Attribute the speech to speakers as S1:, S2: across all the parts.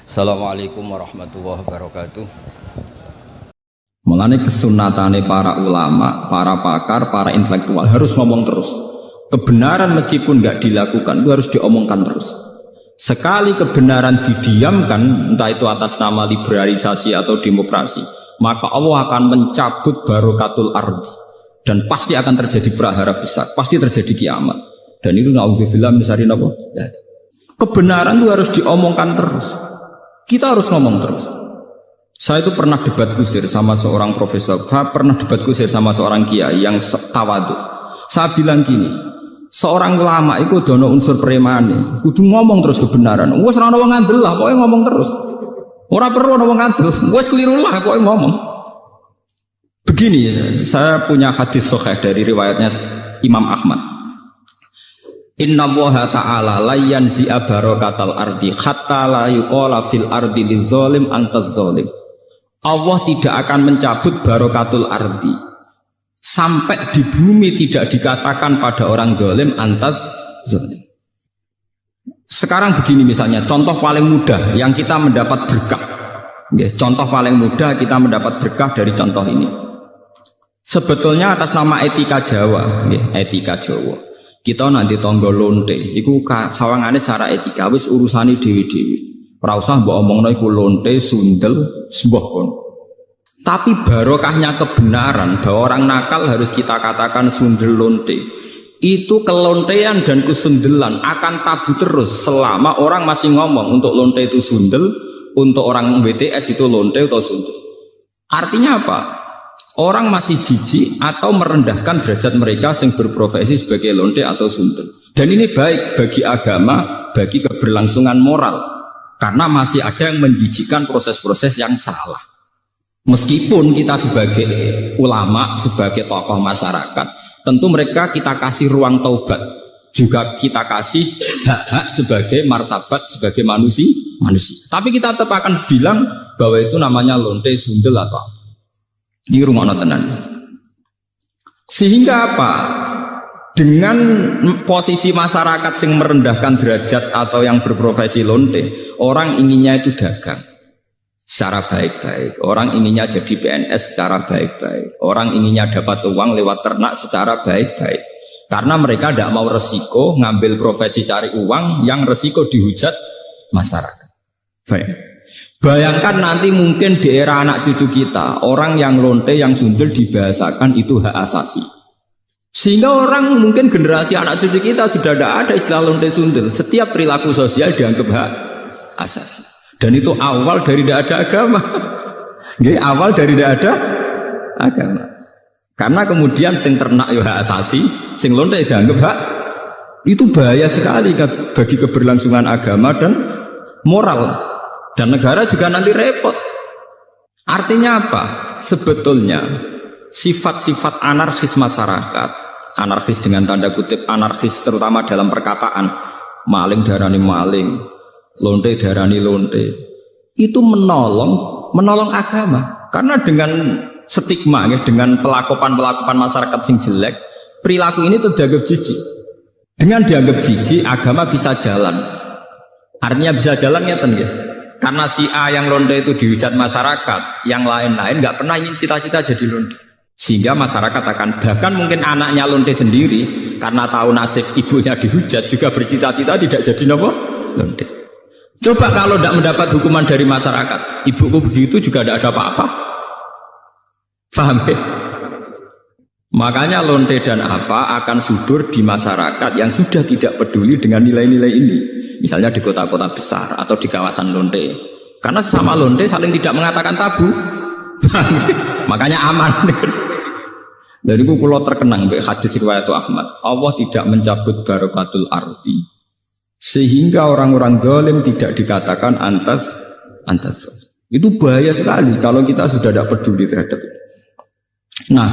S1: Assalamualaikum warahmatullahi wabarakatuh.
S2: Mulane kesunatane para ulama, para pakar, para intelektual harus ngomong terus. Kebenaran meskipun nggak dilakukan itu harus diomongkan terus. Sekali kebenaran didiamkan, entah itu atas nama liberalisasi atau demokrasi, maka Allah akan mencabut barokatul ardi dan pasti akan terjadi prahara besar, pasti terjadi kiamat. Dan itu naudzubillah min syarri apa? Kebenaran itu harus diomongkan terus. Kita harus ngomong terus. Saya itu pernah debat kusir sama seorang profesor, pernah debat kusir sama seorang kiai yang tawadhu. Saya bilang gini, seorang ulama itu dono unsur premane, kudu ngomong terus kebenaran. Wes ora ono wong ngandel lah, pokoke ngomong terus. Ora perlu ono wong ngandel, wes keliru lah pokoke ngomong. Begini, saya punya hadis sahih dari riwayatnya Imam Ahmad. Inna Allaha ta'ala la yanzi'a barakatal ardi hatta la yuqala fil ardi lizolim antaz zolim. Allah tidak akan mencabut barokatul ardi sampai di bumi tidak dikatakan pada orang zolim antaz zolim. Sekarang begini misalnya, contoh paling mudah yang kita mendapat berkah. Contoh paling mudah kita mendapat berkah dari contoh ini. Sebetulnya atas nama etika Jawa, etika Jawa. Kita nanti tonggo lonte, iku sawangane secara etika wis urusane dewi-dewi. Ora usah mbok omongno iku lonte, sundel, sebuah kon. Tapi barokahnya kebenaran bahwa orang nakal harus kita katakan sundel lonte. Itu kelontean dan kesundelan akan tabu terus selama orang masih ngomong untuk lonte itu sundel, untuk orang BTS itu lonte atau sundel. Artinya apa? Orang masih jijik atau merendahkan derajat mereka yang berprofesi sebagai lonte atau sundel. Dan ini baik bagi agama, bagi keberlangsungan moral. Karena masih ada yang menjijikkan proses-proses yang salah. Meskipun kita sebagai ulama, sebagai tokoh masyarakat, tentu mereka kita kasih ruang taubat. Juga kita kasih hak-hak sebagai martabat, sebagai manusia. Tapi kita tetap akan bilang bahwa itu namanya lonte, sundel atau apa. Ini rumah tenan. Sehingga apa? Dengan posisi masyarakat yang merendahkan derajat atau yang berprofesi lonte, orang inginnya itu dagang secara baik-baik. Orang inginnya jadi PNS secara baik-baik. Orang inginnya dapat uang lewat ternak secara baik-baik. Karena mereka tidak mau resiko ngambil profesi cari uang yang resiko dihujat masyarakat. Baik. Bayangkan nanti mungkin di era anak cucu kita, orang yang lonte, yang sundel dibahasakan itu hak asasi. Sehingga orang mungkin generasi anak cucu kita sudah tidak ada istilah lonte sundel. Setiap perilaku sosial dianggap hak asasi. Dan itu awal dari tidak ada agama. Awal dari tidak ada agama. Karena kemudian sing ternak ya hak asasi, sing lonte dianggap hak. Itu bahaya sekali bagi keberlangsungan agama dan moral. Dan negara juga nanti repot. Artinya apa? Sebetulnya sifat-sifat anarkis masyarakat, anarkis dengan tanda kutip, anarkis terutama dalam perkataan, maling darani maling, lonte darani lonte, itu menolong agama. Karena dengan stigma, dengan pelakuan masyarakat sing jelek, perilaku ini tuh dianggap jijik. Dengan dianggap jijik, agama bisa jalan. Artinya bisa jalan ya. Karena si A yang lonte itu dihujat masyarakat, yang lain-lain nggak pernah ingin cita-cita jadi lonte. Sehingga masyarakat akan, bahkan mungkin anaknya lonte sendiri, karena tahu nasib ibunya dihujat, juga bercita-cita tidak jadi lonte. Coba kalau tidak mendapat hukuman dari masyarakat, ibuku begitu juga tidak ada apa-apa. Paham ya? Makanya lonte dan apa akan subur di masyarakat yang sudah tidak peduli dengan nilai-nilai ini. Misalnya di kota-kota besar atau di kawasan lonte. Karena sesama lonte saling tidak mengatakan tabu. Makanya aman. Dari itu kalau terkenang hadis riwayat Ahmad, Allah tidak mencabut barokatul ardi sehingga orang-orang zalim tidak dikatakan antas. Itu bahaya sekali kalau kita sudah tidak peduli terhadap itu. Nah,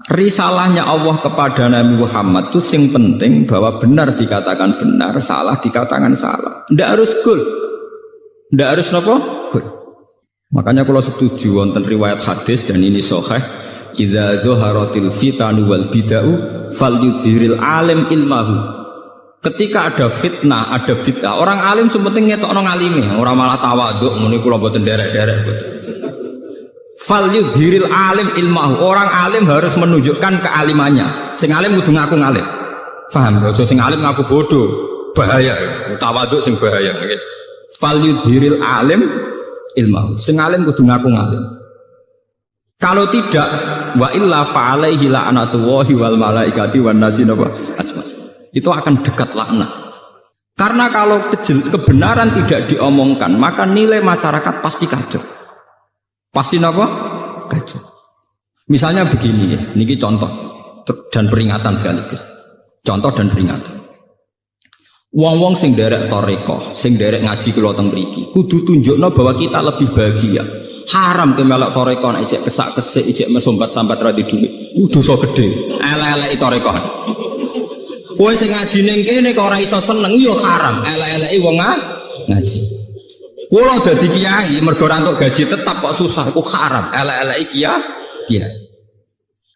S2: risalahnya Allah kepada Nabi Muhammad itu yang penting bahwa benar dikatakan benar, salah dikatakan salah. Tidak harus gol, tidak harus gol. Makanya kalau setuju wonten riwayat hadis dan ini sahih, idza dzaharatil fitanu wal bid'u falyudhiril alim ilmahu. Ketika ada fitnah, ada bid'ah, orang alim sementing ngetokno ngalime, ora malah tawaduk muni kula mboten derek-derek. Fal yudhiril alim ilmahu. Orang alim harus menunjukkan kealimannya. Sing alim kudu ngaku ngalim. Paham? Aja sing alim ngaku bodoh. Bahaya. Tawaduk sing bahaya. Fal yudhiril alim ilmahu. Sing alim kudu ngaku ngalim. Kalau tidak, wa illa fa alaihi la'natullahi wal malaikati wan nasi asma. Itu akan dekat laknat. Karena kalau kebenaran tidak diomongkan, maka nilai masyarakat pasti kacau. Pasti apa? Kacau. Misalnya begini ya, ini contoh dan peringatan sekaligus. Contoh dan peringatan. Wong-wong sing derek toreko, sing derek ngaji kula teng mriki, kudu tunjukno bahwa kita lebih bahagia. Haram ke melok toreko nek ijek kesak-kesik, ijek mesombat-sambat ra di dhuwit. Dosa gedhe. Elek-eleki toreko. Kowe sing ngaji ning kene kok ora iso seneng ya haram. Elek-eleki wong ngaji. Kula dadi kiai mergo ora entuk gaji tetap kok susah, iku haram. Elek-eleki kiai.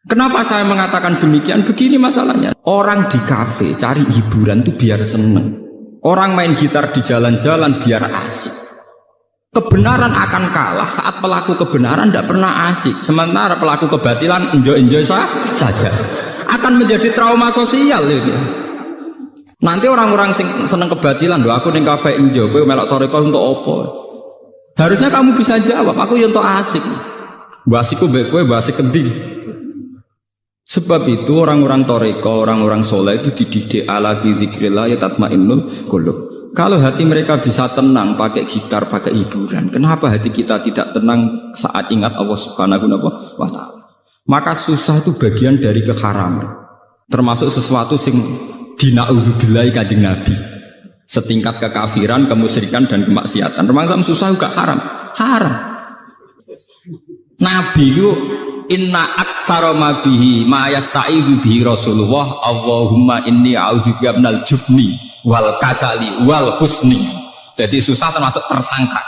S2: Kenapa saya mengatakan demikian? Begini masalahnya. Orang di kafe cari hiburan itu biar seneng. Orang main gitar di jalan-jalan biar asik. Kebenaran akan kalah saat pelaku kebenaran tidak pernah asik. Sementara pelaku kebatilan enjoy-enjoy saja. Akan menjadi trauma sosial ini. Nanti orang-orang seneng kebatilan, loh aku ning kafe enjoy, kowe melok toreko untuk apa? Harusnya kamu bisa jawab, aku yo untuk asik. Basiku mbek kowe basik kendi. Sebab itu orang-orang toreko, orang-orang soleh itu dididik ala bi zikrillah ya tatmainnul qulub. Kalau hati mereka bisa tenang pakai gitar, pakai hiburan, kenapa hati kita tidak tenang saat ingat Allah Subhanahu wa ta'ala? Maka susah itu bagian dari keharaman. Termasuk sesuatu sing dina'udzubillahi kanjeng Nabi. Setingkat kekafiran, kemusyrikan dan kemaksiatan. Termasuk susah juga haram. Haram. Nabi itu inna aktsara ma bihi ma yasta'idzu bihi Rasulullah Allahumma inni a'udzubika minal jubni wal kasali wal husni. Jadi susah termasuk tersangka.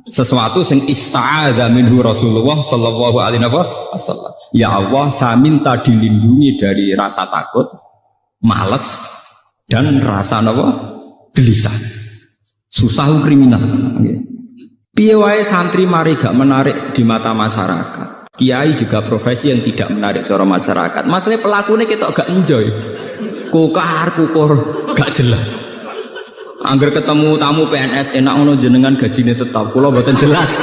S2: Sesuatu sing ista'adza minhu Rasulullah sallallahu alaihi wasallam. Ya Allah, saya minta dilindungi dari rasa takut, malas dan rasa gelisah. Susah kriminal. Piye wae santri mari gak menarik di mata masyarakat. Kiai juga profesi yang tidak menarik cara masyarakat. Masalahnya pelakunya kita gak enjoy. Kukur, gak jelas. Angger ketemu tamu PNS enak ngono jenengan gajine tetap. Kula mboten jelas.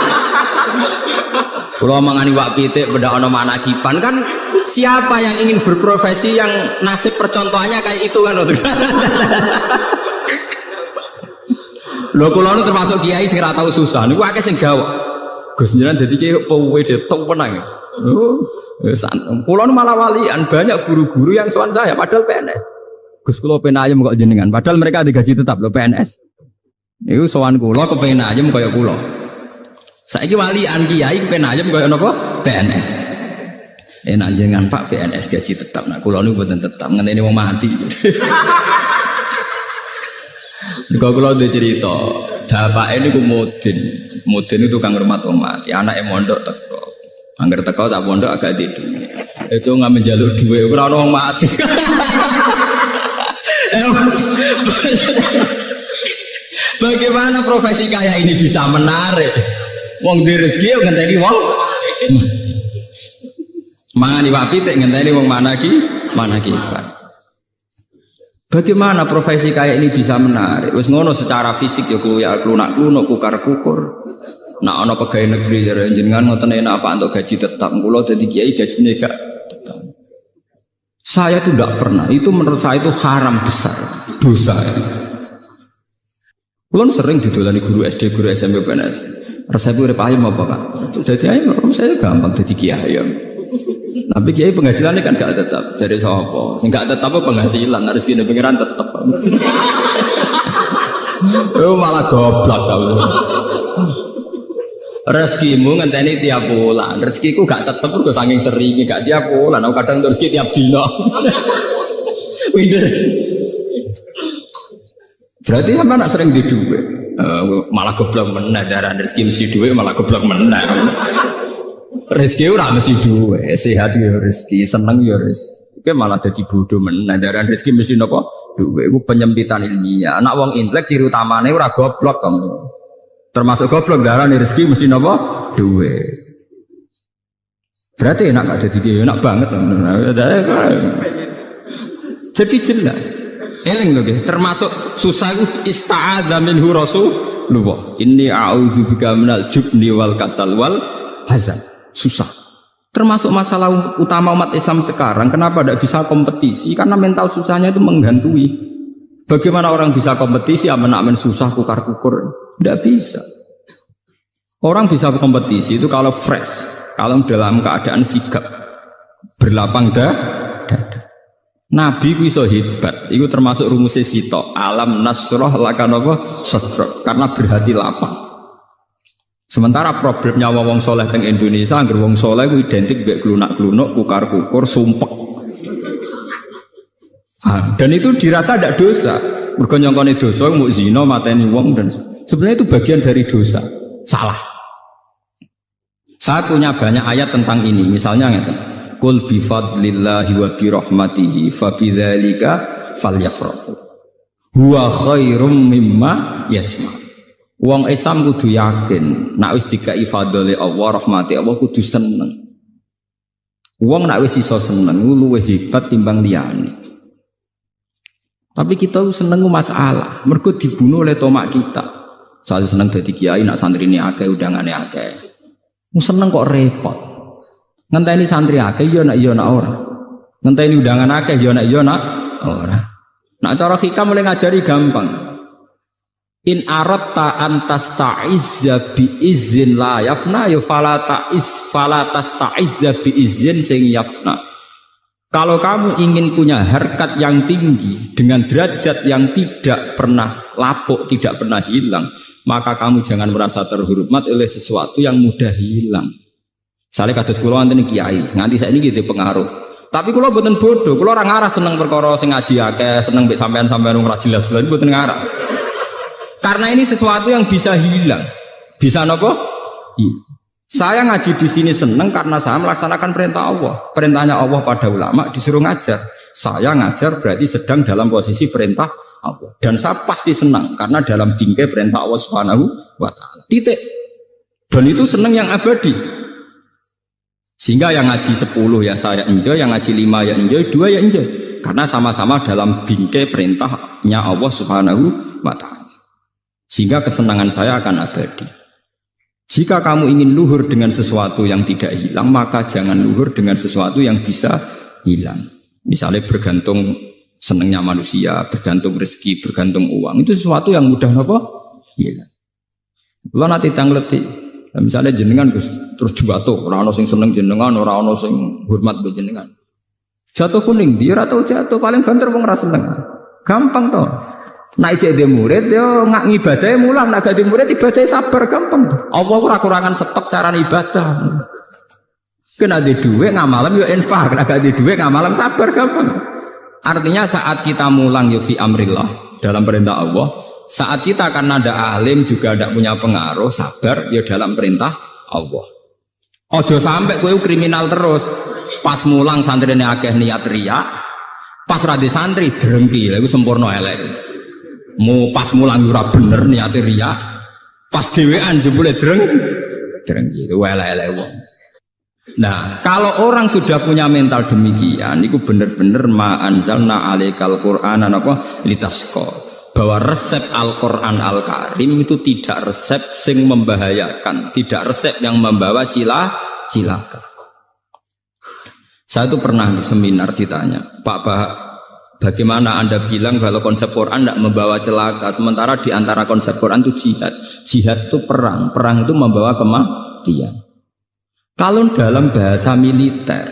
S2: Kula mangani wak pitik beda ana manakiban kan siapa yang ingin berprofesi yang nasib percontohannya kayak itu kan. Lho kula nu termasuk kiai sing ora tau susah. Niku akeh sing gawok. Gus jenengan dadi kiai pewe detok penang. Lho, wis kula nu malah walian banyak guru-guru yang sowan saya padahal PNS. Gus kula pengen ayem kok jenengan. Padahal mereka ada gaji tetap lho PNS. Niku sowan kula kepengen ayem kaya kula. Saiki walian kiai pengen ayem kaya napa? PNS. Enak jenengan Pak PNS gaji tetap. Nah kula niku mboten tetap ngenteni wong mati. Niku kula ndek cerita, bapake niku mudin. Mudin itu tukang hormat wong mati. Anake mondok teko. Angger teko tak pondok agak tidur. Itu nggak menjaluk duwe ora ono wong mati. Bagaimana profesi kayak ini bisa menarik? Wong di rezeki ngenteni wong mangani wapi tek ngenteni wong mana ki. Bagaimana profesi kayak ini bisa menarik? Wis ngono secara fisik ya klunak-klunak kukar-kukur. Nak ana pegawai negeri jenengan ngoten enak apa untuk gaji tetap. Kula dadi kiai gajine gak tetap. Saya itu tidak pernah. Itu menurut saya itu haram besar, dosa. Kulon sering didolani guru SD, guru SMP, PNS. Resep urip ayam apa Pak? Jadi ayam, saya gampang jadi kiai ayam. Tapi kiai penghasilannya kan gak tetap. Dari sapa? Sing gak tetap penghasilan, harus gini pengiran tetap. Malah goblok kamu. Rezekimu ngenteni tiap bulan. Rezekiku gak tetep kok saking sering gak tiap bulan. Aku kadang rezeki tiap dino. Windir. Berarti apa nak sering di duit? Malah goblok meneh darah rezeki mesti duit malah goblok meneh. Rezeki ora mesti duit, sehat ya rezeki, seneng ya rezeki. Oke malah jadi bodoh menan. Daran rezeki mesti nopo duwe. Iku penyempitan ilmiah. Anak wong intelek ciri utamane ora goblok kamu. Termasuk goblok daran rezeki mesti nopo duwe. Berarti enak gak jadi kiai, enak banget. Jadi jelas. Eling lho nggih, termasuk susah iku ista'adza minhu Rasulullah. Inni a'udzubika minal jubni wal kasal wal hazan. Susah. Termasuk masalah utama umat Islam sekarang, kenapa tidak bisa kompetisi? Karena mental susahnya itu menghantui. Bagaimana orang bisa kompetisi, amen-amen susah, kukar-kukur? Tidak bisa. Orang bisa kompetisi itu kalau fresh, kalau dalam keadaan sigap, berlapang dada. Nabi ku iso hebat, itu termasuk rumusnya sito. Alam nasroh lakanova sodrok, karena berhati lapang. Sementara problemnya wong soleh teng Indonesia, angger wong soleh ku identik mbek klunak-klunuk, kukar-kukur, sumpek. Dan itu dirasa tidak dosa. Mergo nyongkone dosa mu zina mateni wong dan sebenarnya itu bagian dari dosa. Salah. Saya punya banyak ayat tentang ini. Misalnya ngeten. Qul bi fadlillahi wa bi rahmatihi fa bidzalika falyafrahu. Huwa khairum mimma yajma'. Wong Islam kudu yakin, nek wis dikai fadhole Allah, rahmati Allah kudu seneng. Wong nek wis iso seneng luwih hebat timbang liyane. Tapi kita seneng masalah, mergo dibunuh oleh tomak kita. Saya seneng dadi kiai, nak santrine akeh, undangane akeh. Seneng kok repot. Ngenteni santri akeh ya nak ora. Ngenteni undangan akeh ya nak ora. Nak cara hikam mulai ngajari gampang. In aratta antas ta'izza bi izin la yafna ya fala tasta'izza bi izin sing yafna. Kalau kamu ingin punya harkat yang tinggi dengan derajat yang tidak pernah lapuk, tidak pernah hilang, maka kamu jangan merasa terhormat oleh sesuatu yang mudah hilang. Misalnya kados kula wonten kiai, nganti saiki gitu pengaruh. Tapi kula mboten bodoh, kula ora ngarah seneng perkara sing ngaji akeh, seneng mbek sampean-sampean ora jelas-jelas mboten ngarah. Karena ini sesuatu yang bisa hilang. Bisa nopo? Iya. Saya ngaji di sini seneng karena saya melaksanakan perintah Allah. Perintahnya Allah pada ulama disuruh ngajar. Saya ngajar berarti sedang dalam posisi perintah Allah. Dan saya pasti senang karena dalam bingkai perintah Allah Subhanahu wa taala. Titik. Dan itu senang yang abadi. Sehingga yang ngaji 10 ya saya enjoy, yang ngaji 5 ya enjoy, 2 ya enjoy. Karena sama-sama dalam bingkai perintahnya Allah Subhanahu wa taala. Sehingga kesenangan saya akan abadi. Jika kamu ingin luhur dengan sesuatu yang tidak hilang, maka jangan luhur dengan sesuatu yang bisa hilang. Misalnya bergantung senangnya manusia, bergantung rezeki, bergantung uang. Itu sesuatu yang mudah apa? Hilang. Kalau nanti tangleti, misalnya jenengan terus jatuh, orang sing seneng jenengan, orang sing hormat be jenengan. Jatuh kuning, dia atau jatuh paling banter wong ra seneng. Gampang toh. Naik jadi murid, dia nggak ngibadahnya mulang. Nak jadi murid ibadahnya sabar, gampang. Allah kurang-kurangan stok cara ibadah. Kena di duit ngamalam yo infak, nak di duit ngamalam sabar, gampang. Artinya saat kita mulang yo fi amrillah dalam perintah Allah, saat kita karena ada alim juga tidak punya pengaruh, sabar yo dalam perintah Allah. Ojo sampai kowe kriminal terus. Pas mulang santrine akeh niat riya, pas radi santri drengki, lha iku sempurna elek. Mau pas mulang ora bener niate riya, pas dhewean jebule dreng gitu elek-elek wong. Nah, kalau orang sudah punya mental demikian, itu bener-bener ma anzalna alaikal qur'ana napa litasqa. Bahwa resep Al-Qur'an Al-Karim itu tidak resep sing membahayakan, tidak resep yang membawa cilaka. Saya itu pernah di seminar ditanya, Pak bagaimana Anda bilang kalau konsep Quran tidak membawa celaka, sementara di antara konsep Quran itu jihad. Jihad itu perang, perang itu membawa kematian. Kalau dalam bahasa militer,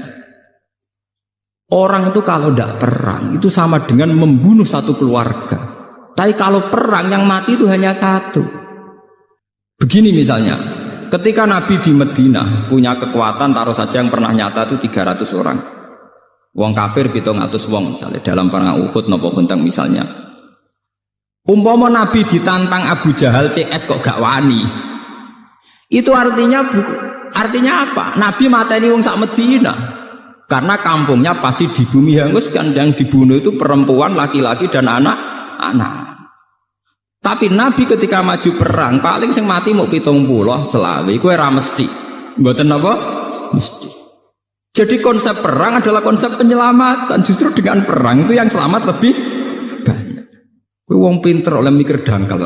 S2: orang itu kalau tidak perang itu sama dengan membunuh satu keluarga. Tapi kalau perang yang mati itu hanya satu. Begini misalnya, ketika Nabi di Madinah punya kekuatan, taruh saja yang pernah nyata itu 300 orang. Wong kafir 700 wong misalnya dalam perang Uhud napa Khandaq misalnya. Umpama Nabi ditantang Abu Jahal CS kok gak wani. Itu artinya apa? Nabi mateni wong sak Madinah. Karena kampungnya pasti di bumi hanguskan, yang dibunuh itu perempuan, laki-laki dan anak-anak. Tapi Nabi ketika maju perang paling sing mati mau 70 selawe, kowe ora mesti. Mboten apa? Mesti. Jadi konsep perang adalah konsep penyelamatan. Justru dengan perang itu yang selamat lebih banyak. Kowe wong pinter oleh mikir dangkal.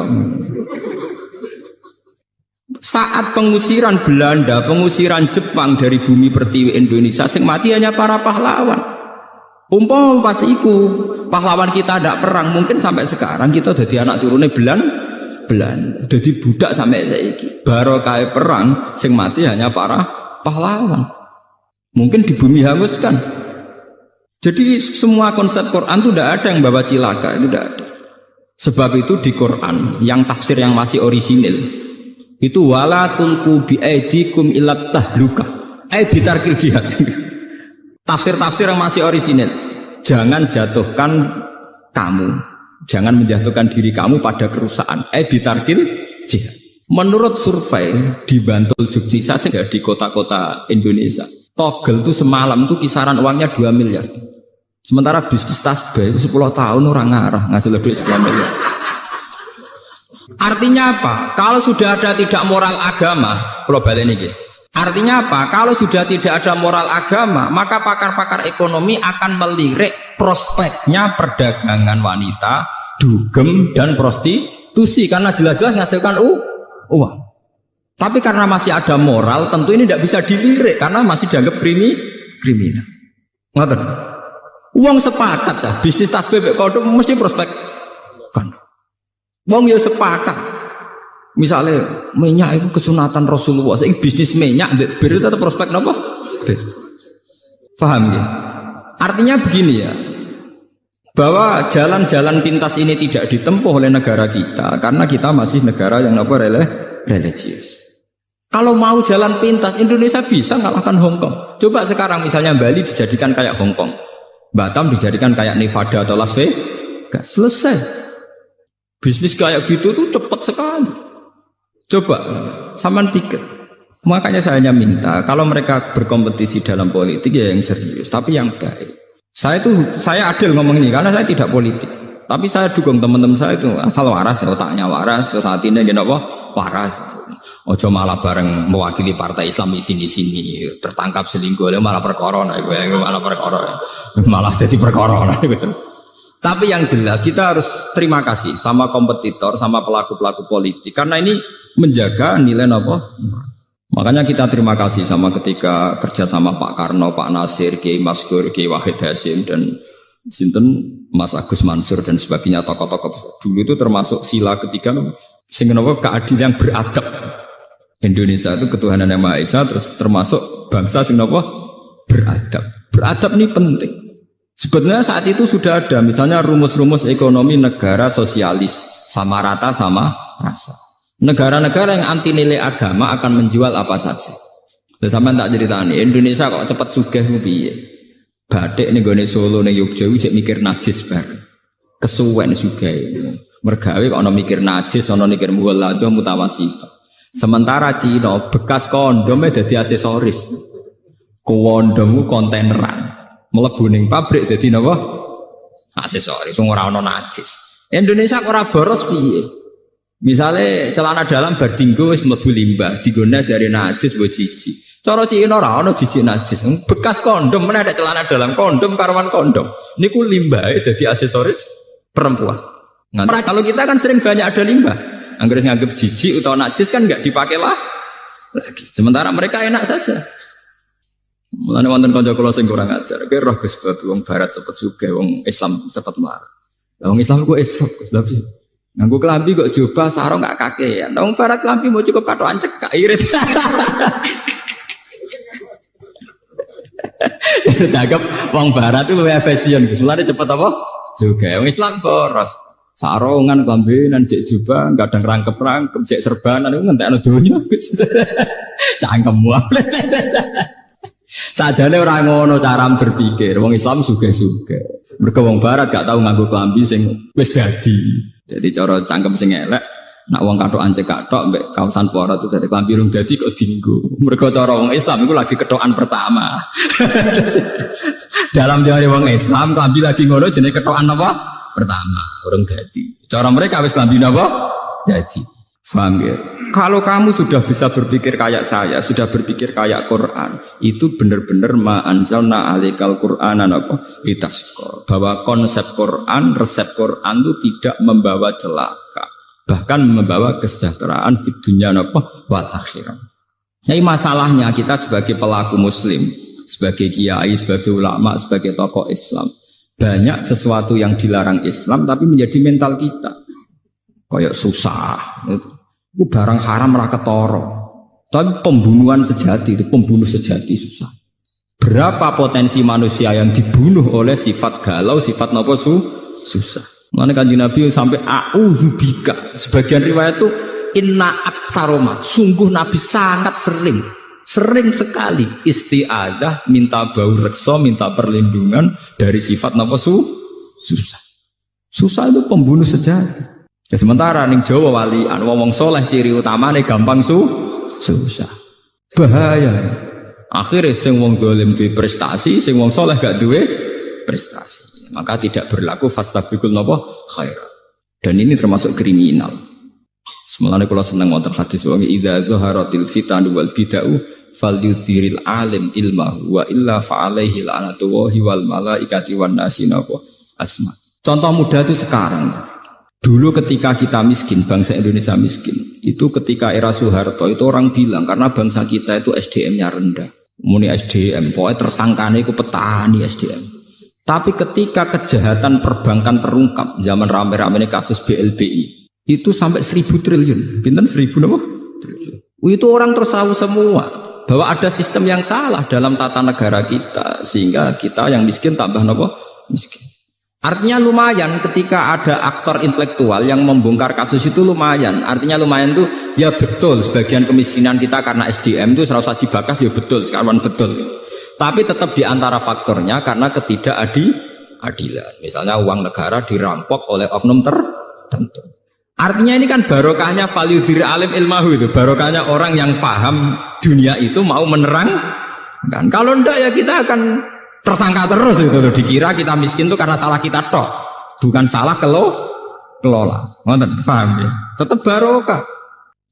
S2: Saat pengusiran Belanda, pengusiran Jepang dari bumi pertiwi Indonesia, sing mati hanya para pahlawan. Umpama pas iku pahlawan kita tidak perang, mungkin sampai sekarang kita jadi anak turunnya Belanda, jadi budak sampai saiki. Barokah perang, sing mati hanya para pahlawan. Mungkin di bumi hanguskan. Jadi semua konsep Quran itu tidak ada yang bawa cilaka, itu tidak ada. Sebab itu di Quran yang tafsir yang masih orisinil itu wala tulqu bi aidikum ilat tahluka bitarkil jihad. Tafsir-tafsir yang masih orisinil, jangan jatuhkan kamu, jangan menjatuhkan diri kamu pada kerusakan bitarkil jihad. Menurut survei di Bantul Jogja saja di kota-kota Indonesia, togel itu semalam itu kisaran uangnya 2 miliar. Sementara bisnis tasbih 10 tahun orang ngarah ngasih duit 10 miliar. Artinya apa? Kalau sudah ada tidak moral agama, global ini. Artinya apa? Kalau sudah tidak ada moral agama, maka pakar-pakar ekonomi akan melirik prospeknya perdagangan wanita, dugem dan prostitusi karena jelas-jelas menghasilkan uang. Tapi karena masih ada moral, tentu ini tidak bisa dilirik karena masih dianggap kriminal. Ngoten. Uang sepakat ya, bisnis tasbih kondom mesti prospek kan. Wong ya sepakat. Misalnya minyak itu kesunatan Rasulullah, saya bisnis minyak bir tetap prospek napa? Paham ya? Artinya begini ya, bahwa jalan-jalan pintas ini tidak ditempuh oleh negara kita karena kita masih negara yang apa religius. Kalau mau jalan pintas, Indonesia bisa ngalahkan Hong Kong. Coba sekarang misalnya Bali dijadikan kayak Hong Kong, Batam dijadikan kayak Nevada atau Las Vegas, selesai. Bisnis kayak gitu tuh cepat sekali. Coba, sampean pikir. Makanya saya hanya minta, kalau mereka berkompetisi dalam politik ya yang serius, tapi yang baik. Saya adil ngomong ini karena saya tidak politik. Tapi saya dukung teman-teman saya itu asal waras, otaknya waras, terus hatinya dia waras. Ojo malah bareng mewakili partai Islam di sini tertangkap selingkuh, malah perkara, malah jadi perkara. Tapi yang jelas kita harus terima kasih sama kompetitor, sama pelaku-pelaku politik karena ini menjaga nilai apa? Makanya kita terima kasih sama ketika kerja sama Pak Karno, Pak Nasir, Kiai Maskur, Kiai Wahid Hasim dan sinten Mas Agus Mansur dan sebagainya tokoh-tokoh besar. Dulu itu termasuk sila ketiga sehingga keadilan yang beradab. Indonesia itu ketuhanan yang Maha Esa, terus termasuk bangsa sing beradab. Beradab ini penting. Sebetulnya saat itu sudah ada misalnya rumus-rumus ekonomi negara sosialis sama rata sama rasa. Negara-negara yang anti nilai agama akan menjual apa saja. Sampeyan tak ceritani Indonesia kok cepat sugih piye. Batik ning gone Solo ning Yogya iki mikir najis bareng. Kesuwen sugih. Mergawe kok ana mikir najis, ana mikir muwalladha mutawasifah. Sementara Cina bekas kondomnya dadi aksesoris. Kondommu kontaineran. Mlebu ning pabrik dadi napa? Aksesoris sing ora ana najis. Indonesia kok ora boros piye? Misale celana dalam bar dinggo wis mlebu limbah, digone jare najis mbok jiji. Cara Cina ora ana jiji najis. Bekas kondom meneh ada celana dalam kondom karuan kondom. Niku limbahe dadi aksesoris perempuan. Nah, kalau kita kan sering banyak ada limbah. Angger nganggep jiji utawa najis kan enggak dipakai lagi. Sementara mereka enak saja. Mulane wonten kanca kula sing kurang ajar. Kowe roh Gus wong barat cepet sugih, wong Islam cepet mlarat. Wong Islam kok esok Gus tapi nganggo klambi kok jubah sarung gak kakean. Wong barat klambi mau cukup katokan cekak irit. Dagap wong barat itu luwih fashion Gus. Mulane cepet apa? Sugih. Wong Islam boros. Sarungan klambinan cek jubah kadang rangkep-rangkep cek serbanan iku ngentekno donya Gus. Cangkemmu. Sajane ora ngono cara berpikir. Wong Islam sugih-sugih. Mergo wong barat gak tau nganggo klambi sing wis dadi. Jadi cara cangkem sing elek Nak wong katokan cekak tok mbek kawasan poro itu dari klambi rung dadi kok dinggo. Mergo cara wong Islam iku lagi ketokan pertama. Dalam teori wong Islam klambi lagi ngono jenenge ketokan apa? Pertama, urung dadi. Cara mereka wis klambi napa? Dadi. Paham ya? Kalau kamu sudah bisa berpikir kayak saya, sudah berpikir kayak Quran, itu benar-benar ma anzalna alaikal Qur'anan apa? Litasqa. Bahwa konsep Quran, resep Quran itu tidak membawa celaka, bahkan membawa kesejahteraan di dunia apa? Wal akhirah. Jadi masalahnya kita sebagai pelaku muslim, sebagai kiai, sebagai ulama, sebagai tokoh Islam, banyak sesuatu yang dilarang Islam tapi menjadi mental kita. Kayak susah. Itu barang haram ra ketara. Tapi pembunuhan sejati, itu pembunuh sejati susah. Berapa potensi manusia yang dibunuh oleh sifat galau, sifat napa susah. Mulane Kanjeng Nabi sampai a'udzubika. Sebagian riwayat itu inna aktsaroma. Sungguh Nabi sangat sering sekali isti'adzah, minta bau reksa, minta perlindungan dari sifat napa susah. Susah itu pembunuh sejati. Ya sementara ning Jawa walian wong soleh ciri utamane gampang susah. Bahaya. Akhirnya sing wong dolim duwe prestasi, sing wong soleh gak duwe prestasi. Maka tidak berlaku fastabiqul napa khairat. Dan ini termasuk kriminal. Semalane kula seneng wonten hadis wae idza zaharatil fitan wal bid'u falyuthiril alim ilmahu wa illa fa alaihi la'natullahi wal malaikati wan nasi napa asma. Contoh mudah itu sekarang. Dulu ketika kita miskin, bangsa Indonesia miskin, itu ketika era Soeharto itu orang bilang karena bangsa kita itu SDM-nya rendah. Muni SDM, pokoknya tersangkanya itu petani SDM. Tapi ketika kejahatan perbankan terungkap, zaman rame-rame kasus BLBI, itu sampai 1.000 triliun. Pinten 1.000 apa? Triliun. Itu orang terus tahu semua bahwa ada sistem yang salah dalam tata negara kita, sehingga kita yang miskin tambah apa? Miskin. Artinya lumayan ketika ada aktor intelektual yang membongkar kasus itu lumayan. Artinya lumayan tuh ya betul sebagian kemiskinan kita karena SDM itu serasa dibakas ya betul, sekarang betul. Tapi tetap di antara faktornya karena ketidakadilan. Misalnya uang negara dirampok oleh oknum tertentu. Artinya ini kan barokahnya falyudhir alim ilmahu itu. Barokahnya orang yang paham dunia itu mau menerang. Kan kalau enggak ya kita akan tersangka terus itu dikira kita miskin itu karena salah kita tok, bukan salah kelola. Ngoten, paham ya? Tetap barokah.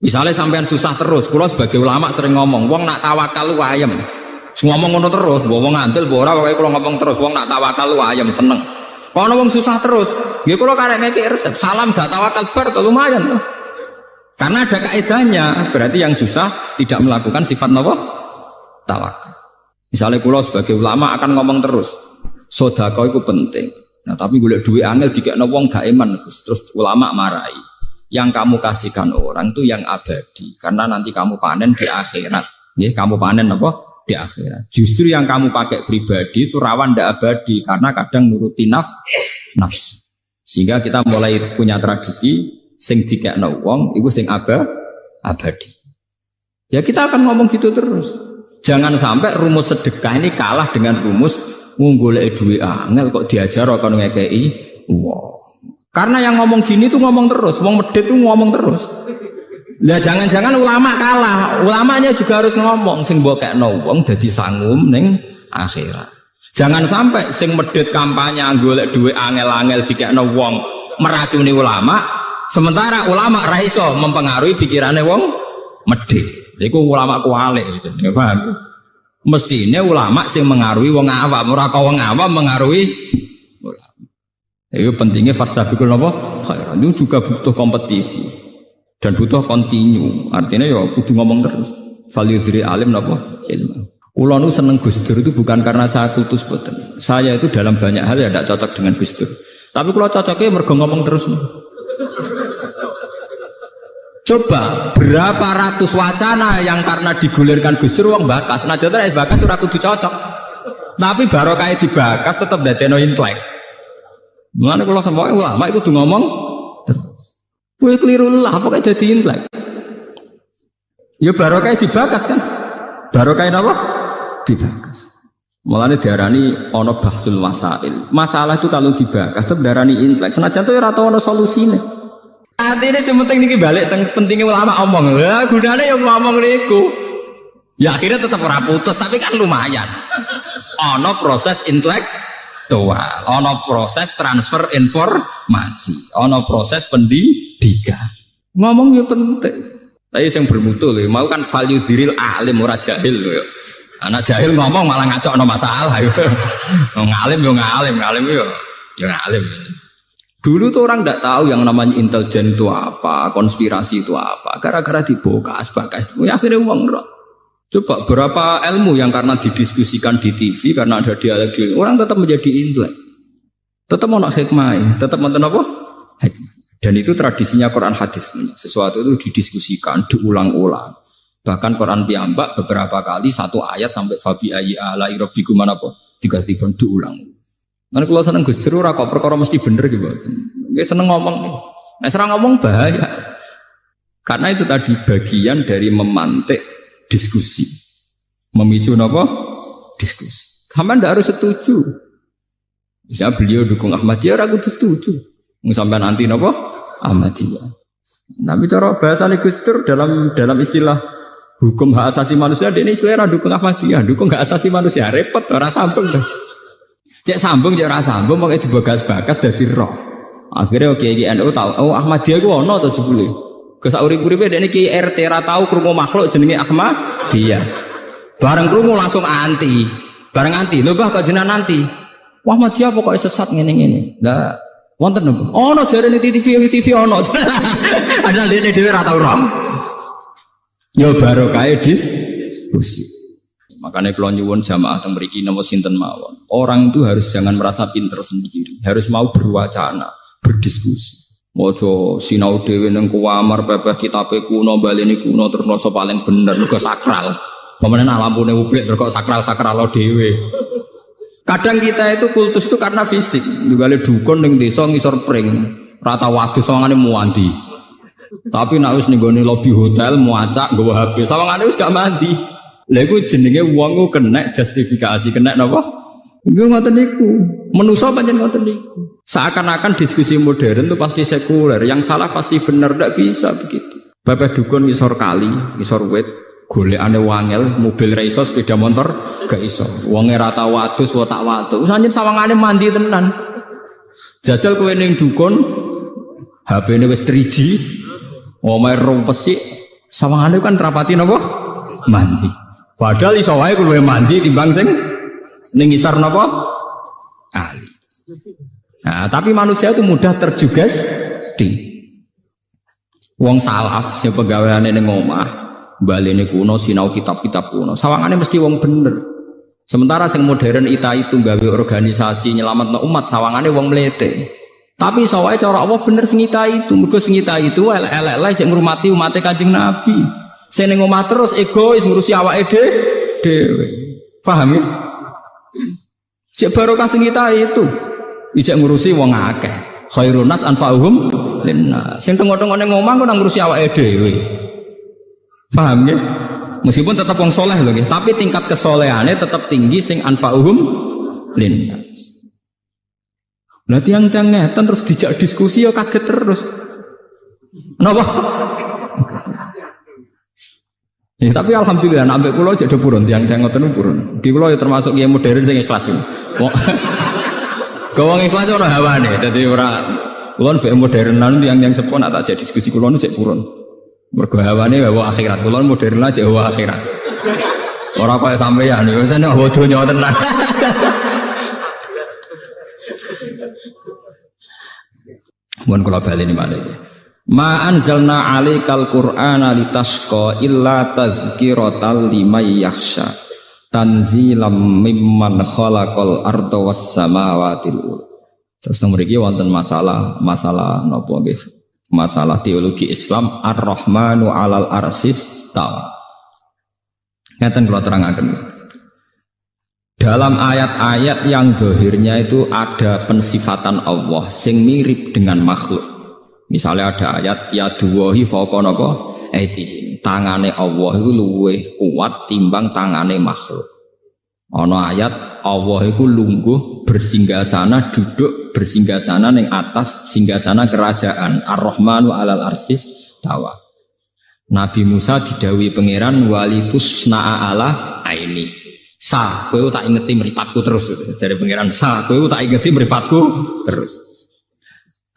S2: Misalnya sampean susah terus, kula sebagai ulama sering ngomong, wong nak tawakal lu ayem. Ngomong ngono terus, wong ngandel ora pokoke kula ngomong terus, wong nak tawakal lu ayem seneng. Kalau wong susah terus, nggih kula karek ngekek resep, salam gak tawakal bar lumayan tuh. Karena ada kaidahnya, berarti yang susah tidak melakukan sifat napa? Tawakal. Misalnya kula sebagai ulama akan ngomong terus, sedekah itu penting. Nah tapi golek duit angel dikekno wong gak iman, terus ulama marahi. Yang kamu kasihkan orang itu yang abadi, karena nanti kamu panen di akhirat. Nggih, kamu panen apa? Di akhirat. Justru yang kamu pakai pribadi itu rawan ndak abadi, karena kadang nuruti nafsu. Sehingga kita mulai punya tradisi sing dikekno wong iku sing abadi. Ya kita akan ngomong gitu terus. Jangan sampai rumus sedekah ini kalah dengan rumus golek duit angel kok diajar kon ngekeki. Wow. Karena yang ngomong gini tuh ngomong terus, wong medhit tuh ngomong terus. Lah jangan-jangan ulama kalah, ulamanya juga harus ngomong sing mbok kekno wong dadi sangum ning akhirat. Jangan sampai sing medhit kampanye golek duit angel-angel dikekno wong meracuni ulama, sementara ulama ra iso mempengaruhi pikirane wong medhit. Iku ulama kualik gitu, ya paham? Mestinya ulama sing mengaruhi wong awam, ora kok wong awam mengaruhi ulama. Itu pentingnya fastabiqul napa? Khairan. Itu juga butuh kompetisi dan butuh kontinu. Artinya ya kudu ngomong terus. Falyudhri alim napa? Ilmu. Kula nu seneng Gus Dur itu bukan karena saya kultus boten. Saya itu dalam banyak hal ya tidak cocok dengan Gus Dur. Tapi kula cocoknya mergo ngomong terus. Coba berapa ratus wacana yang karena digulirkan Gus Dur wong bakas. Nah jare bakas ora kudu cocok. Tapi barokah dibakas tetep dadekno intelek. Mulane kula sampe ulama iku kudu ngomong terus. Kowe keliru lah pokoke dadi intelek. Ya barokah dibakas kan. Barokah napa? Dibakas. Mulane diarani ana bahsul masail. Masalah itu kalau dibakas tetep diarani intelek. Senajan to ora tau ana solusine. Artinya sementing niki balik pentingnya ulama omong. Lah gunane yang ngomong niku. Ya akhirnya tetap ora putus tapi kan lumayan. Ono proses intelektual, ono proses transfer informasi, ono proses pendidikan. Ngomong ya penting. Tapi yang bermutu lho, mau kan value diril alim ora jahil lho. Anak jahil ngomong malah ngacokno masalah yo. Ngalim yo ngalim yo ngalim. Dulu tuh orang tidak tahu yang namanya intelijen itu apa, konspirasi itu apa. Gara-gara dibokas, ya akhirnya uang roh. Coba berapa ilmu yang karena didiskusikan di TV, karena ada dialog, orang tetap menjadi intelek. Tetap mau nak hikmah, tetap mau apa? Dan itu tradisinya Quran hadis. Sesuatu itu didiskusikan, diulang-ulang. Bahkan Quran piyambak beberapa kali satu ayat sampai fabi ayyi ala'i rabbikum apa? Tiga-tiga diulang. Kan kalau seneng Gus Dur ora kok perkara mesti bener gitu. Nggih seneng ngomong nih. Nek ora ngomong bahaya. Karena itu tadi bagian dari memantik diskusi. Memicu napa? Diskusi. Sampeyan ndak harus setuju. Misalnya beliau dukung Ahmadiyah ora kudu setuju. Mung sampean anti napa? Ahmadiyah. Tapi cara bahasane Gus Dur dalam istilah hukum hak asasi manusia ini selera dukung Ahmadiyah, dukung hak asasi manusia repot ora sambung dah. Cek sambung, cek ora sambung, makanya dibagas-bagas dadi roh. Akhirnya Kiai NU tahu, oh Ahmadiyah ku ono to jebule. Ke saurip-uripe dekne Kiai RT ra tau krungu makhluk jenenge Ahmadiyah. Bareng krungu langsung anti. Bareng anti, lho Bah kok jenengan anti. Wah Ahmadiyah pokoke sesat ngene-ngene. Lah wonten napa? Ono jarene TV ono. Ada dekne dhewe ra tau roh. Ya barokah diskusi. Makanya kalau nyuwun jamaah teng mriki napa sinten mawon. Orang itu harus jangan merasa pinter sendiri, harus mau berwacana, berdiskusi. Mojo sinau dhewe ning kamar bebeh kitabe kuno baleni kuno terus rasa paling bener mergo sakral. Pemenen lampune ublik terus kok sakral dhewe. Kadang kita itu kultus itu karena fisik. Digale dukun ning desa ngisor pring, rata wadus sawangane muandi. Tapi nek wis ning gone lobi hotel muacak nggawa HP, sawangane wis gak mandi. Lha iku jenenge wong ku kena justifikasi, kena napa? Iku ngoten niku. Manusa pancen ngoten niku. Seakan-akan diskusi modern itu pasti sekuler, yang salah pasti benar, ndak bisa begitu. Bapak dukun ngisor kali, ngisor wit, golekane wangel, mobil ra iso, sepeda motor gak iso. Wonge ra tau wadus, wa tak watu. Sanjen sawangane mandi tenan. Jajal kowe ning dukun, HP-ne wis 3G, omahe rumpesik, sawangane kan rapati napa? Mandi. Padahal iso wae kowe mandi timbang sing ning ngisor napa? Kali. Nah, tapi manusia itu mudah terjugesti. Wong salaf sing pegaweane ning omah, balene kuno sinau kitab-kitab kuno. Sawangane mesti wong bener. Sementara sing modern itu gawe organisasi nyelametno umat, sawangane wong mlete. Tapi iso wae cara Allah bener sing itu, mergo sing itu elek-elek sing ngurmati umat Kanjeng Nabi. Sing ning omah terus egois ngurusi awake dhewe. Paham ya? Cek barokah sing itu. Ijek ngurusi wong akeh. Khairun nas anfa'uhum linnas. Sing tengok-tengok ning omah kok nang ngurusi awake dhewe. Paham ya? Meskipun tetap wong soleh lho nggih, tapi tingkat kesolehane tetap tinggi sing anfa'uhum linnas. Lah tiang-tiang ngeten terus dijak diskusi ya kaget terus. Napa? Ya, tapi alhamdulillah ambek kula jek do purun tiang-tiang ngoten purun. Di kula ya termasuk yang modern sing ikhlas. Wong ikhlas ora hawane, dadi ora kula mbek modernan yang sepuh nak tak jek diskusi kula nu jek purun. Mergo hawane hawa akhirat, kula modern aja hawa akhirat. Ora kaya sampeyan iki jane hawa donya tenan. Mun kula baleni malih. Ma anzalna 'alaikal qur'ana litasqa illa tazkiratan liman yakhsha tanzilam mimman khalaqal arda was samawati wal. Terus mriki wonten masalah napa nggih? Masalah teologi Islam Ar-Rahmanu 'alal arsis tawa. Ngaten kula terangaken. Dalam ayat-ayat yang zahirnya itu ada pensifatan Allah sing mirip dengan makhluk. Misalnya ada ayat ya duwahi fauqa napa aitihim, tangane Allah itu luwih kuat timbang tangane makhluk. Ana ayat Allah itu lungguh bersinggasana duduk bersinggasana ning atas singgasana kerajaan. Ar-Rahmanu 'alal arsis tawa. Nabi Musa didhawuhi pangeran walitus na'a ala aini. Sa, kowe tak ingeti mripatku terus. Jare pangeran, sa, kowe tak ingeti mripatku terus.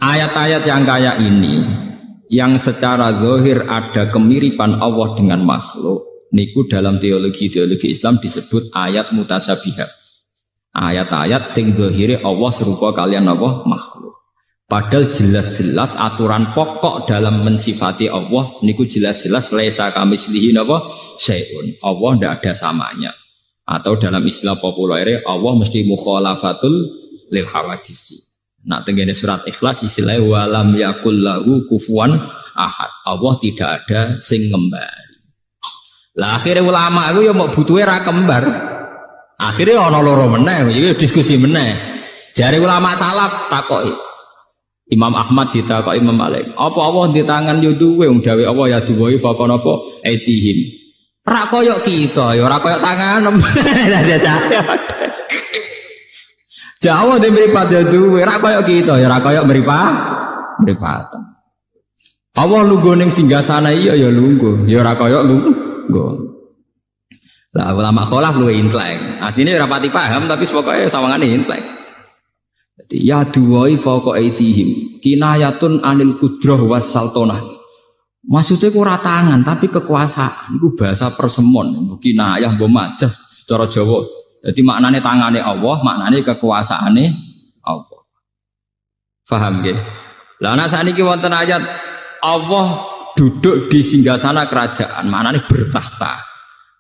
S2: Ayat-ayat yang kayak ini yang secara zahir ada kemiripan Allah dengan makhluk niku dalam teologi Islam disebut ayat mutasyabihat. Ayat-ayat sing zahire Allah serupa kalian Allah makhluk. Padahal jelas-jelas aturan pokok dalam mensifati Allah niku jelas-jelas laisa kamitslihi napa syai'un. Allah tidak ada samanya. Atau dalam istilah populer Allah mesti mukhalafatul lil hawadisi. Nah, tengene surat Ikhlas istilahnya walam yakul lahu kufuwan ahad. Allah tidak ada sing ngembari. Lah akhirnya ulama itu ya mau butuhe ra kembar. Akhirnya ana loro meneh, iki diskusi meneh. Jare ulama salaf takoki. Imam Ahmad ditakoki Imam Malik. Apa Allah di tangan yo duwe wong dawe Allah ya duwe fakon apa aitihim. Ra koyo kita ya ora koyo tangan. Jawa de mripat ya duwe, ra koyo kita ya ora koyo mripatan. Allah lungguh ning singgasana iya ya lungguh, ya ora koyo lungguh. Lah ulama kholaf luwe intelek. Asline ora pati paham tapi pokoke sawangane intelek. Dadi ya duwai fauqa aitihim kinayatun anil qudrah was sultanah. Maksudnya ku ora tangan tapi kekuasaan. Iku bahasa persemon, kinayah mbok majas cara Jawa. Jadi maknane tangane Allah, maknane kekuasaane Allah. Paham nggih? Lah ana sakniki wonten ayat Allah duduk di singgasana kerajaan, maknane bertahta.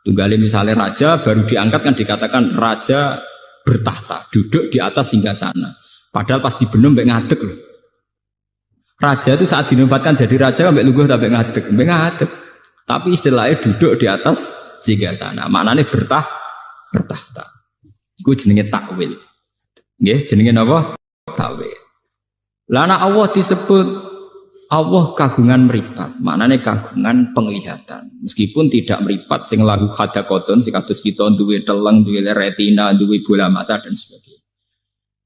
S2: Tunggali misalnya raja baru diangkat kan dikatakan raja bertahta, duduk di atas singgasana. Padahal pas dibenem mbek ngadeg loh. Raja itu saat dinobatkan jadi raja mbek lungguh mbek ngadeg. Tapi istilahnya duduk di atas singgasana. Maknanya bertahta. Iku jenenge takwil. Nggih, jenenge napa? Takwil. Lah nek Allah disebut Allah kagungan meripat, maknanya kagungan penglihatan. Meskipun tidak meripat, sing lahu hadaqatun, sing kados kita duwe teleng, duwe retina, duwe bola mata dan sebagainya.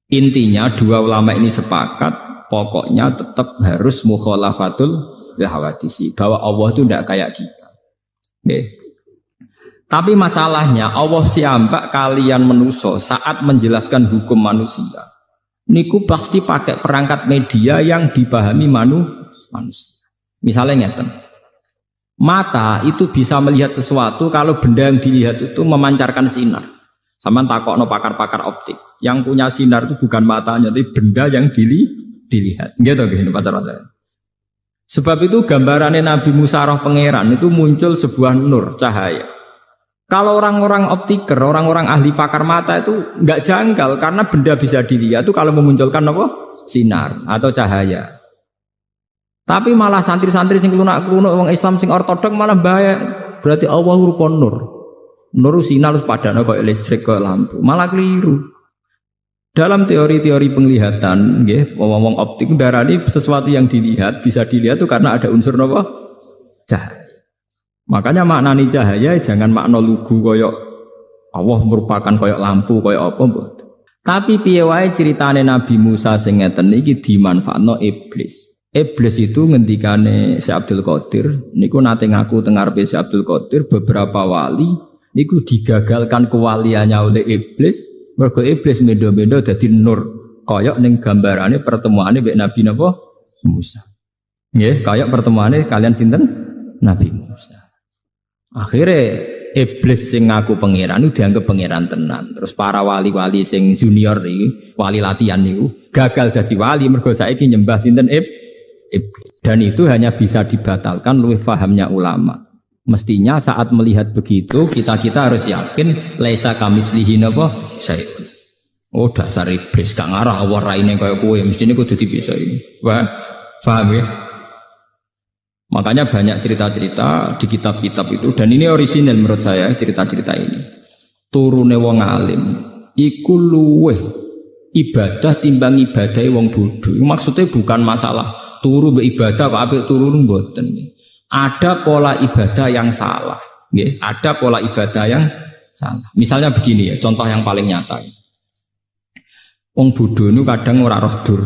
S2: Intinya dua ulama ini sepakat, pokoknya tetap harus mukhalafatul hawadisi, bahwa Allah itu tidak kayak kita. Okay. Tapi masalahnya Allah siambak kalian manusia saat menjelaskan hukum manusia. Niku pasti pakai perangkat media yang dipahami manusia. Misalnya ngeten, mata itu bisa melihat sesuatu kalau benda yang dilihat itu memancarkan sinar. Sama takokno pakar-pakar optik, yang punya sinar itu bukan matanya, tapi benda yang dilihat. Gitu gini pacar-pacar. Sebab itu gambarannya Nabi Musa roh pangeran itu muncul sebuah nur cahaya. Kalau orang-orang optiker, orang-orang ahli pakar mata itu nggak janggal karena benda bisa dilihat itu kalau memunculkan apa? Sinar atau cahaya. Tapi malah santri-santri sing klunak-klunuk wong Islam sing ortodok malah bahaya. Berarti Allah rupa nur. Nur sinar harus padana kaya listrik kaya lampu. Malah keliru. Dalam teori-teori penglihatan, nggih, wong-wong optik darani sesuatu yang dilihat bisa dilihat itu karena ada unsur napa? Cahaya. Makanya maknani cahaya jangan makna lugu kaya Allah merupakan kaya lampu kaya apa mboten. Tapi piye wae critane Nabi Musa sing ngeten iki dimanfaatno iblis. Iblis itu ngendikane Syekh Abdul Qadir niku nate ngaku teng ngarepe Syekh Abdul Qadir beberapa wali niku digagalkan kewaliannya oleh iblis mergo iblis mendo-mendo dadi nur kaya ning gambarane pertemuane mbek Nabi napa Musa. Nggih, kaya pertemuane kalian sinten Nabi Musa. Akhirnya iblis sing ngaku pangeran itu dianggap pangeran tenan. Terus para wali-wali sing junior iki, wali latihan niku gagal dadi wali mergo saiki nyembah sinten iblis. Dan itu hanya bisa dibatalkan oleh fahamnya ulama. Mestinya saat melihat begitu kita harus yakin laisa kamitslihi napa syai'un. Oh dasar iblis gak ngarah Allah raine kaya kowe mestine kudu dipisah. Wah, paham ya? Makanya banyak cerita-cerita di kitab-kitab itu dan ini orisinal menurut saya cerita-cerita ini. Turune wong alim iku luweh ibadah timbang ibadahe wong bodho. Maksudnya bukan masalah turu be ibadah kok apik turu mboten. Ada pola ibadah yang salah, nggih. Ada pola ibadah yang salah. Misalnya begini ya, contoh yang paling nyata. Wong bodho niku kadang ora roh dur.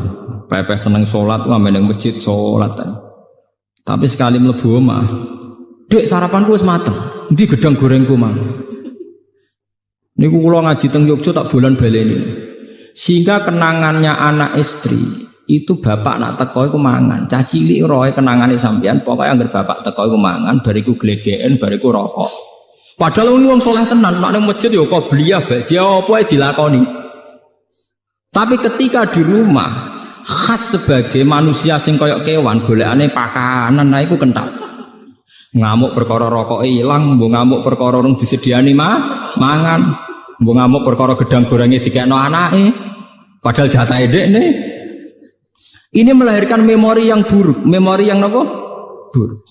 S2: Pepe seneng salat wae ning masjid salat. Tapi sekali mlebu omah, "Dek, sarapanku wis mateng. Endi gedang gorengku, Mang?" Niku kula ngaji teng Yogya tak bolan baleni. Sehingga kenangannya anak istri itu bapak nak teko iku mangan. Cah cilik roe kenangane sampean, pokoke anggere bapak teko iku mangan, bariku glegeken, bariku rokok. Padahal wong soleh tenan, mak nang masjid ya kok bliyah bahagia apa ae dilakoni. Tapi ketika di rumah khas sebagai manusia sing koyok kewan golekane pakanan nah iku kental. Ngamuk perkara rokoke ilang, mbok ngamuk perkara rung disediani mangan, mbok ngamuk perkara gedang gorenge dikekno anake. Padahal jatahe dekne. Ini melahirkan memori yang buruk, memori yang napa? Buruk.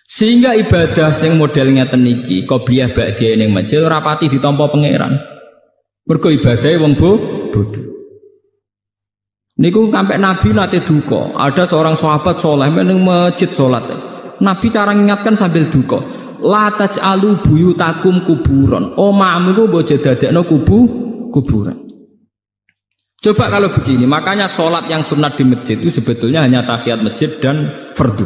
S2: Sehingga ibadah sing modelnya teniki, qobliyah ba'diyah ning masjid ora pati ditampa pangeran. Mergo ibadahe wong bodho. Niku sampai Nabi nate duka. Ada seorang sahabat soleh meneng masjid salat. Nabi cara ngingatkan sambil duka. La taj'alu buyutakum kuburan. Omahmu ku mbok dadekno kuburan. Coba kalau begini, makanya sholat yang sunat di masjid itu sebetulnya hanya tahiyat masjid dan fardu.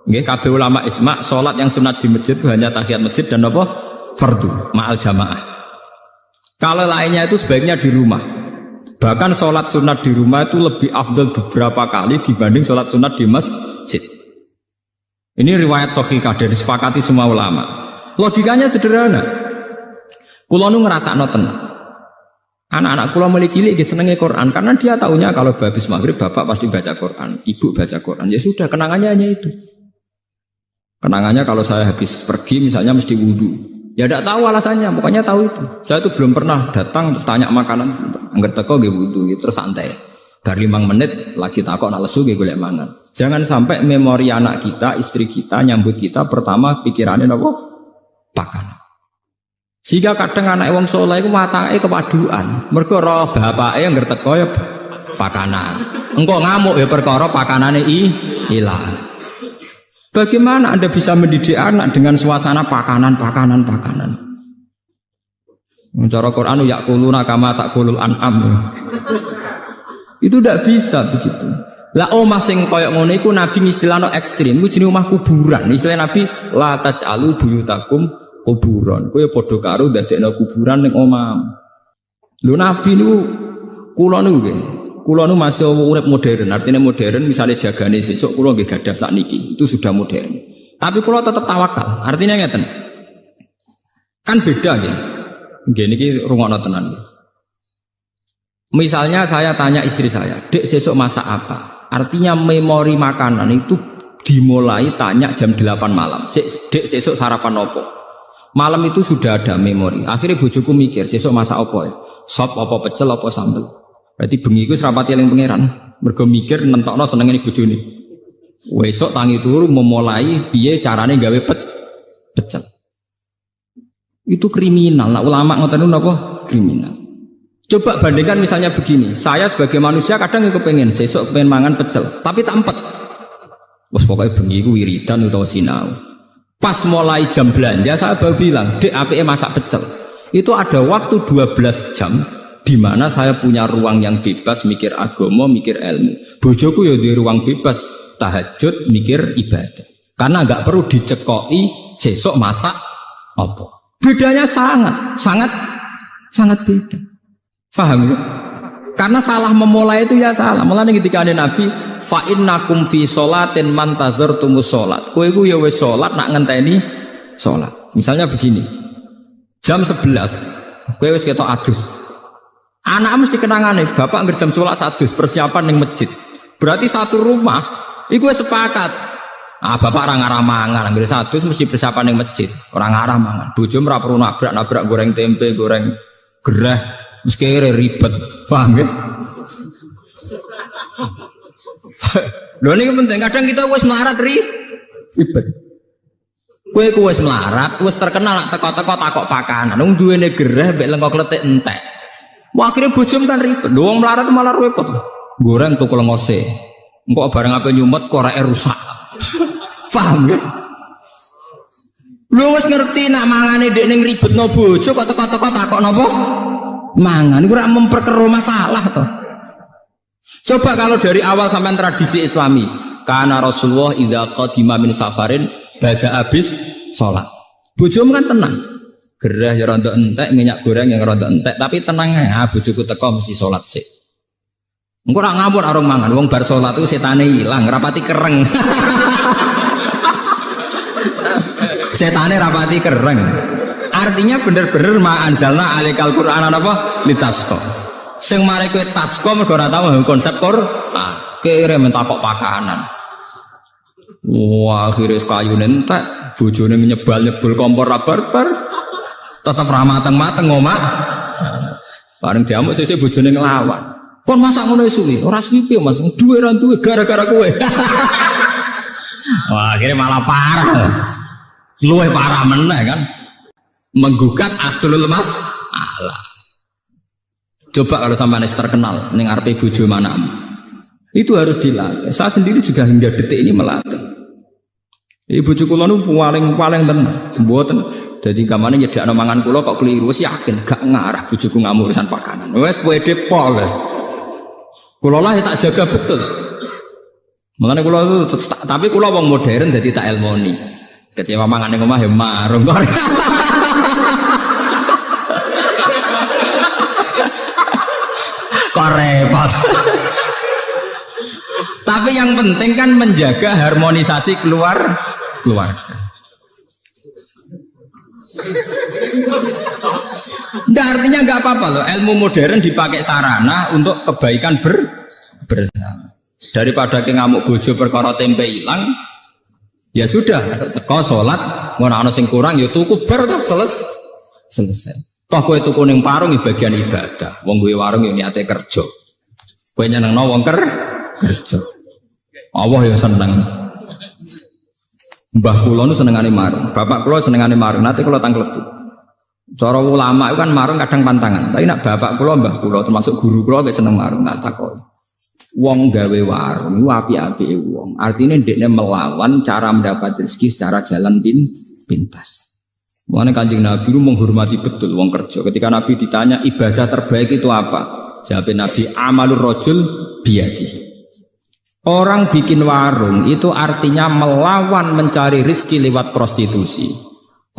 S2: Nggih, kabeh ulama ijma sholat yang sunat di masjid itu hanya tahiyat masjid dan apa? Fardu, ma'al jamaah. Kalau lainnya itu sebaiknya di rumah. Bahkan sholat sunat di rumah itu lebih afdal beberapa kali dibanding sholat sunat di masjid. Ini riwayat sahihah dan disepakati semua ulama. Logikanya sederhana. Kula nu ngrasakno tenan. Anak-anak kula mulai cilik dia senengnya Quran karena dia tahunya kalau habis maghrib bapak pasti baca Quran, ibu baca Quran. Ya sudah, kenangannya hanya itu. Kenangannya kalau saya habis pergi misalnya mesti wudu. Ya tidak tahu alasannya, pokoknya tahu itu. Saya itu belum pernah datang terus tanya makanan. Angger teko nggih wudu terus santai. Bar 5 menit lagi takok nak lesu nggih golek mangan. Jangan sampai memori anak kita, istri kita nyambut kita pertama pikirannya apa? Pakan. Sehingga kadang anak wong saleh iku watake kepaduan. Mergo roh bapake angger teko ya pakanan. Engko ngamuk ya perkara pakanane ilang. Bagaimana Anda bisa mendidik anak dengan suasana pakanan? Cara Quran yakuluna kama takulul an'am. Itu tidak bisa begitu. Lah omah sing koyok ngono iku Nabi istilahno ekstrim, iku jenenge omah kuburan. Istilah Nabi la taj'alu buyutakum kuburan. Kowe padha karo ndadekno kuburan ning omah. Lho Nabi niku kula niku masih urip modern. Artinya modern misalnya jagane sesuk kula nggih gadah sakniki. Itu sudah modern. Tapi kula tetap tawakal. Artinya ngeten. Kan beda nggih. Nggih niki rungokno tenan nggih. Misalnya saya tanya istri saya, "Dek, sesuk masak apa?" Artinya memori makanan itu dimulai tanya jam 8 malam. "Dek, sesuk sarapan opo?" Malam itu sudah ada memori. Akhirnya bojoku mikir, "Sesuk masak opo ya? Sop apa pecel apa sambel?" Berarti bengi iku serapati eling pangeran. Mergo mikir nentokno senengane bojone. Wesuk tangi turu memulai piye carane gawe pecel. Itu kriminal. Nah, ulama ngoten napa? Kriminal. Coba bandingkan misalnya begini, saya sebagai manusia kadang kepengen sesuk pengen mangan pecel, tapi tak empet. Wes pokoknya bengi ku wiridan utawa sinau. Pas mulai jam belanja saya baru bilang, "Dek, apike masak pecel." Itu ada waktu 12 jam di mana saya punya ruang yang bebas mikir agama, mikir ilmu. Bojoku ya di ruang bebas tahajud, mikir ibadah. Karena enggak perlu dicekoki sesuk masak apa. Bedanya sangat beda. Paham ya? Karena salah memulai itu ya salah. Mulane ketika ada Nabi, fa innakum fi sholatin man tazartumus sholat. Kowe iku ya wis salat nak ngenteni salat. Misalnya begini. Jam 11, kowe wis ketok adus. Anak mesti kenangane, bapak ngger jam 11 adus persiapan ning masjid. Berarti satu rumah iku wis sepakat. Bapak ora ngarah mangan, ngger adus mesti persiapan ning masjid. Ora ngarah mangan. Bojo ora perlu nabrak goreng tempe, goreng gerah. Meski ribet, paham ya? Loh ini penting, kadang kita wis melarat ribet. Kowe wis melarat, wis terkenal nak teko-teko takok pakanan. Wong duwene gereh mbek lengkok kletik entek. Wah akhirnya bojom kan ribet. Lho wong melarat malah repot. Goreng tuku lengose. Engko barang apa nyumet koreke rusak. Paham ya? Lho wis ngerti nak mangane ndek ning ribetno bojo kok teko-teko takok napa? Mangan iku ora memperkeruh masalah toh. Coba kalau dari awal sampai tradisi Islami, karena Rasulullah idza qadima min safarin bada habis salat. Bojomu kan tenang. Gerah ya rontok entek, minyak goreng yang rontok entek, tapi tenang ya, bojoku teko mesti salat sik. Engko ora ngawur arung mangan, wong bar salat itu setane ilang, rapati kereng. Setane rapati kereng. Artinya bener-bener ma anzalna alaikal Qur'an apa litasqa. Sing mari kowe tasqa mergo ora tau konsep Qur'an. Kira mentakok pakanan. Wah, akhirnya kayu nentak, bojone nyebal-nyebul kompor barbar. Tetep ra mateng-mateng omak. Bareng diamuk sesuk bojone nglawan. Kon masak ngono suwi, ora suwi piye Mas? Duwe ra duwe gara-gara kowe. Wah, akhirnya malah parah. Luwih parah meneh kan. Menggugat aslul mas Allah. Coba kalau sampai terkenal ning arepe bojo manamu. Itu harus dilatih. Saya sendiri juga hingga detik ini melatih. Ibu bojo kula nu paling tenan, mboten. Dadi gamane nyedakno mangan kula kok keliru, wis yakin gak ngarah bojoku ngamuk urusan pakanan. Wis pede pol wis. Kula lah tak jaga betul. Makanya kula tapi kula wong modern dadi tak elmoni. Kecewa mangan ning omah ya marung kok. Kok repot. Tapi yang penting kan menjaga harmonisasi keluarga. Nggak artinya nggak apa-apa loh. Ilmu modern dipakai sarana untuk kebaikan bersama. Daripada ke ngamuk bojo perkara tempe hilang, ya sudah. Teko sholat, ngono ana sing kurang ya tuku bar selesai. Toh kowe tuku ning warung bagian ibadah. Wong duwe warung ya niate kerja. Kowe nyenengno wong kerja. Allah yang seneng. Mbah kula nu senengane marung, bapak kula senengane marung. Nanti kula tangklebu. Cara ulama itu kan marung kadang pantangan. Tapi nak bapak kula, mbah kula termasuk guru kula gak seneng marung, tak takoki. Wong gawe warung iku apik-apike wong. Artinya ndekne melawan cara mendapat rezeki secara jalan pintas. Makanya Kanjeng Nabi itu menghormati betul wong kerja. Ketika Nabi ditanya ibadah terbaik itu apa? Jawab Nabi amalur rajul biyadihi. Orang bikin warung itu artinya melawan mencari rezeki lewat prostitusi.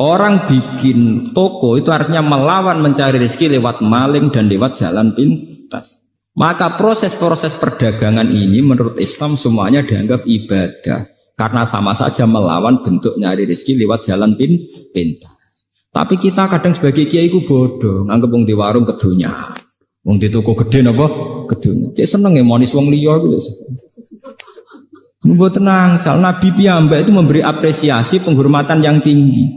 S2: Orang bikin toko itu artinya melawan mencari rezeki lewat maling dan lewat jalan pintas. Maka proses-proses perdagangan ini menurut Islam semuanya dianggap ibadah. Karena sama saja melawan bentuk nyari rezeki lewat jalan pintas. Tapi kita kadang sebagai kiai ku bodoh, nganggep wong di warung kedunya. Wong di toko gede napa kedunya. Cek seneng ya monis wong liya gitu. Membuat tenang, Nabi piyambak itu memberi apresiasi penghormatan yang tinggi.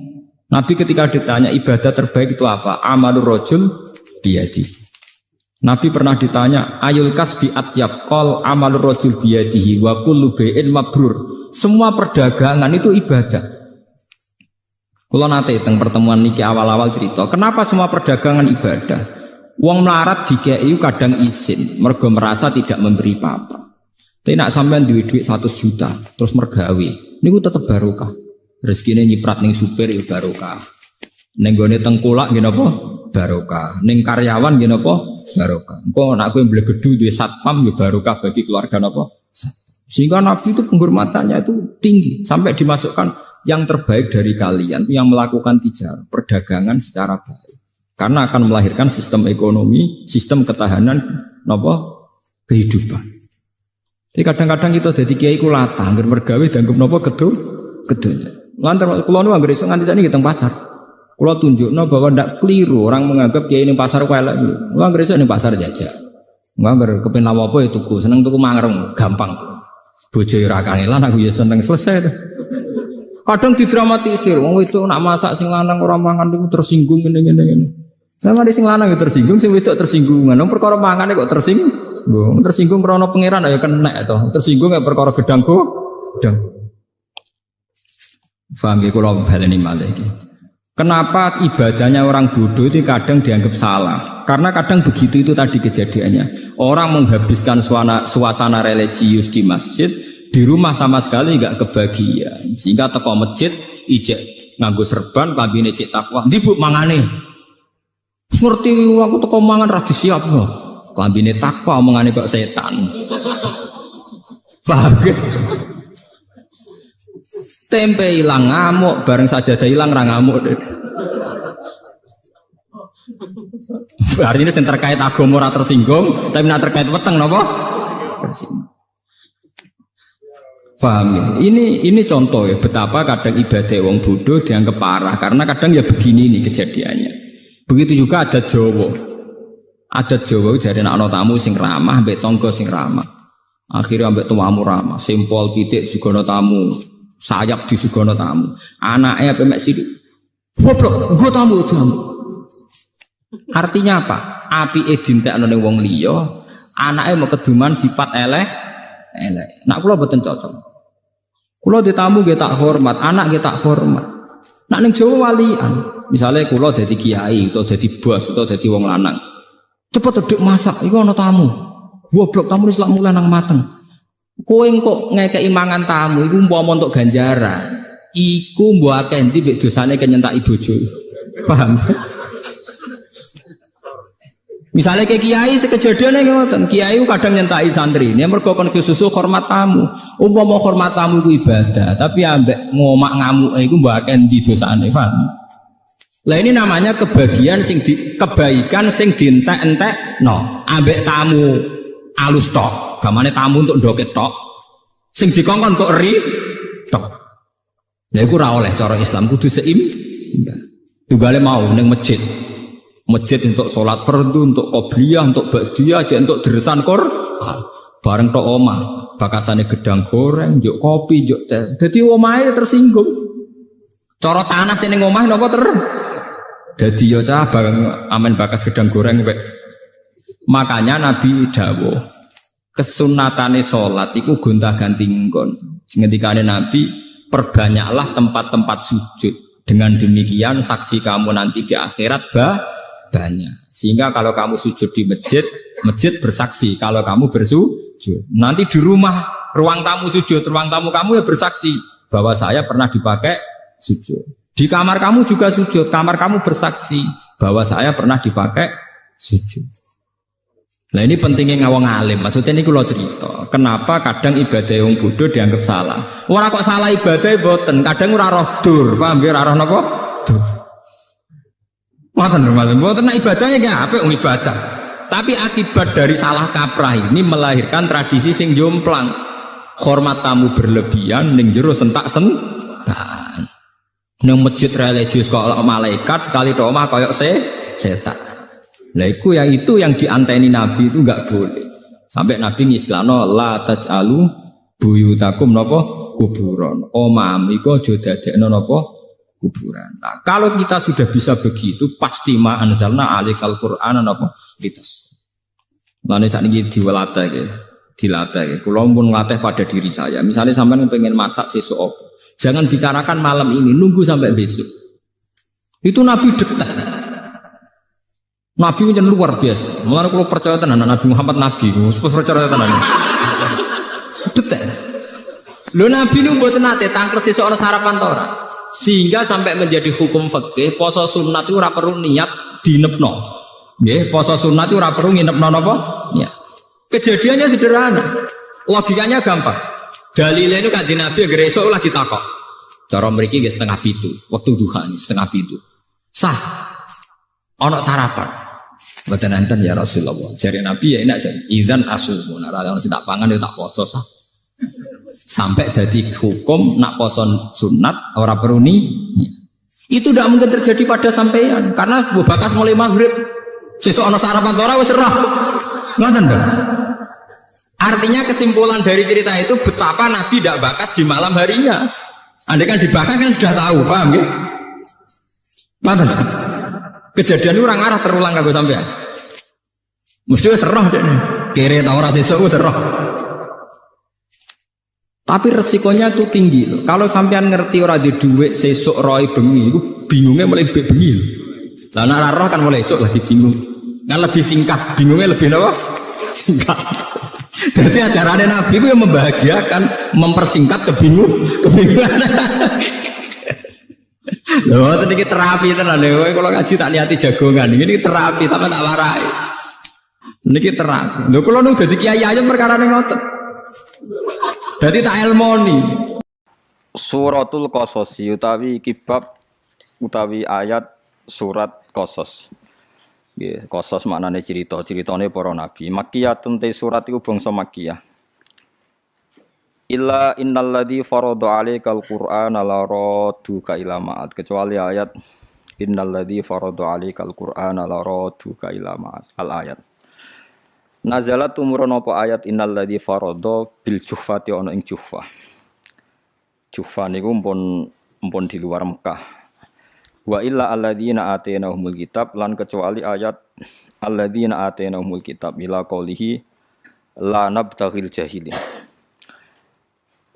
S2: Nabi ketika ditanya ibadah terbaik itu apa? Amalur rajul biyadi. Nabi pernah ditanya ayul kasbi atyab qol amalur rajul biyadihi wa kullu bai'in mabrur. Semua perdagangan itu ibadah. Kula nate teng pertemuan niki awal-awal cerita, kenapa semua perdagangan ibadah? Wong melarat dikei kadang izin, mergo merasa tidak memberi apa-apa. Tapi nak sampean duit 100 juta terus mergawe, niku tetep barokah. Rezekine nyiprat ning supir ya barokah. Ning gone tengkulak nggih napa? Barokah. Ning karyawan nggih napa? Barokah. Engko nek kowe mblegedu duwe satpam ya barokah bagi keluarga napa? Sehingga Nabi itu penghormatannya itu tinggi sampai dimasukkan yang terbaik dari kalian yang melakukan tijarah, perdagangan secara baik. Karena akan melahirkan sistem ekonomi, sistem ketahanan napa? Kehidupan. Jadi kadang-kadang kita jadi kiai ku latah, angger mergawe dianggap napa gedonya. Lantar kula nu anggere iso nganti sakniki teng pasar. Kula tunjukno bahwa ndak keliru orang menganggap kiai ning pasar ku elek. Kula anggere iso ning pasar jajak. Angger kepen lawa apa ya tuku, seneng tuku mangreng, gampang. Bojo ora kangelan aku ya seneng selesai. Kadang didramatisir, wong itu nak masak sing lanang ora mangan niku tersinggung ngene. Lah mari sing lanang ya tersinggung, sing wedok tersinggung. Nang perkara mangane kok tersinggung. Tersinggung krana pangeran ya kena to. Tersinggung ya perkara gedang. Paham ya kula baleni malih iki. Kenapa ibadahnya orang bodoh itu kadang dianggap salah? Karena kadang begitu itu tadi kejadiannya. Orang menghabiskan suasana religius di masjid, di rumah sama sekali enggak kebagian. Sehingga teko masjid ijek nganggo serban, klambine cek takwa. Ndi Bu mangane? Ngerti aku teko mangan ra disiapno. Klambine takwa omongane kok setan. Paham ge? Tempe hilang ngamuk, bareng sajadah hilang ra ngamuk. Hari ini yang terkait agama ora tersinggung, tapi nak terkait weteng napa? Tersinggung. Paham ya? Ini contoh ya betapa kadang ibadah wong bodoh dianggap parah karena kadang ya begini nih kejadiannya. Begitu juga adat Jawa. Adat Jawa jadi anak tamu sing ramah, mbek tangga sing ramah. Akhirnya mbek tuamu ramah, simpol pitik digono tamu, sayap disugono tamu. Anaknya ape mek sithik. Goblok, nggo tamu. Artinya apa? Apike dintekno ning wong liya, anake mau keduman sifat elek. Nak kula mboten cocok. Kula ditamu nggih tak hormat, anak nggih tak hormat. Nak ning Jawa walian, misalnya kula dadi kiai atau dadi bos atau dadi wong lanang. Cepet dedek masak, iku ana tamu. Goblok tamu wis lak mulai nang mateng. Kowe kok ngekeki mangan tamu iku umpama entuk ganjaran. Iku mbok akeh endi mek dosane kenyentaki bojo. Paham? Misalnya ke kiai sekejadiannya ngoten, kiai kadang nyentai santri, ini mergo kon kesusu hormat tamu. Umpama hormat tamu itu ibadah, tapi ambek ngomak ngamuk iku mbok endi dosane, paham? Lah ini namanya kebaikan sing dientek-entek no, ambek tamu alus tok. Gamane tamu untuk ndoket tok. Sing dikongkon kok ri tok. Lah iku ora oleh cara Islam kudu seimbang. Tugale mau ning masjid. Masjid untuk sholat fardu, untuk qobliyah, untuk ba'diyah, aja untuk deresan Quran. Bareng tok omah, bakasane gedang goreng, njuk kopi, njuk teh. Dadi omahe tersinggung. Cara tanah sing ning omah napa dadi yo cah amen bakas gedang goreng wek. Makanya Nabi dawuh, kesunatane sholat iku gonta-ganti nggon. Ngendikane Nabi, perbanyaklah tempat-tempat sujud. Dengan demikian saksi kamu nanti di akhirat banyak. Sehingga kalau kamu sujud di masjid, masjid bersaksi kalau kamu bersujud. Nanti di rumah, ruang tamu sujud, ruang tamu kamu ya bersaksi bahwa saya pernah dipakai sujud. Di kamar kamu juga sujud, kamar kamu bersaksi bahwa saya pernah dipakai sujud. Nah ini pentingnya ngawang alim. Maksudnya ini kalau cerita, kenapa kadang ibadah yang bodoh dianggap salah. Orang kok salah ibadah boten, kadang ora roh dur, paham ya, ora roh napa? Dur. Boten nak ibadahnya gak apa ibadah. Tapi akibat dari salah kaprah ini melahirkan tradisi sing jomplang. Hormat tamu berlebihan ning jero sentak-sentak. Nang masjid religius kok malaikat sekali tok omah koyo setan. Lah iku ya itu yang dianteni Nabi itu enggak boleh. Sampai Nabi ngislano la taj'alu buyutakum napa kuburan. Omam iku aja dadekno napa kuburan. Nah, kalau kita sudah bisa begitu pasti ma anzalna alikal qur'ana napa litas. Lan sakniki dilatih nggih. Dilatih nggih. Kula pun ngelatih pada diri saya. Misalnya sampean pengen masak sesuk jangan bicarakan malam ini, nunggu sampai besok. Itu Nabi dekat. Nabi itu luar biasa. Mulane kalau percaya tenan Nabi Muhammad Nabi, percaya tenan. Detek. Lho Nabi itu mboten nate tangklet sesuk ana sarapan ta ora. Sehingga sampai menjadi hukum fikih, poso sunat itu ora perlu niat dinepno. Nggih, poso sunat itu ora perlu nginepno napa? Niat. Kejadiannya sederhana. Logikanya gampang. Dalile itu kanjeng Nabi anggere esuk lah ditakok. Cara mriki nggih 6:30, wektu duha 6:30. Sah. Ana sarapan. Mboten enten ya Rasulullah. Jare Nabi ya enak jare. Idzan asumu. Nek ora ono sing tak pangan ya tak poso sah. Sampai dadi hukum nak poso sunat ora perlu ni. Itu tidak mungkin terjadi pada sampean karena Bu Bakas mulai maghrib sesuk ana sarapan ora wis roh. Ngoten to. Artinya kesimpulan dari cerita itu betapa Nabi tidak bakas di malam harinya. Andai kan dibakar kan sudah tahu, paham ya? Pantes. Kejadian itu orang arah terulang kagak sampean. Mesti serah deh nih. Kere tau ora sesuk serah. Tapi resikonya itu tinggi loh. Kalau sampean ngerti ora di dhuwit sesuk roe bengi, itu bingungnya mulai lebih bengi. Lah nek roh kan mulai esuk lagi bingung. Kan lebih singkat, bingungnya lebih apa? Singkat. Jadi ajarannya Nabi itu yang membahagiakan, mempersingkat kebingungan. Lho, niki terapi tenan lho. Kalau ngaji tak niati jagongan. Ini terapi, tapi tak warai. Niki terapi. Lho, kalau nu dadi kiai aja perkara ning ngoten. Dadi tak elmoni.
S1: Suratul Qasas utawi kibab utawi ayat surat Qasas. Nggih, Qasas maknane cerita, ceritane para nabi. Makkiyatun te surat iku bangsa Makkiyah. Illa innalladzi farada 'alaikal qur'ana la radduka ila ma'ad, kecuali ayat innalladzi farada 'alaikal qur'ana la radduka ila ma'ad al ayat. Nazalat tumurun apa ayat innalladzi farada bil juhfati ana ing juhfah. Juhfah niku mpun di luar Mekah. Wa illa alladzina atainahumul kitab, lan kecuali ayat alladzina atainahumul kitab ila qaulihi la nabtaghil jahilin.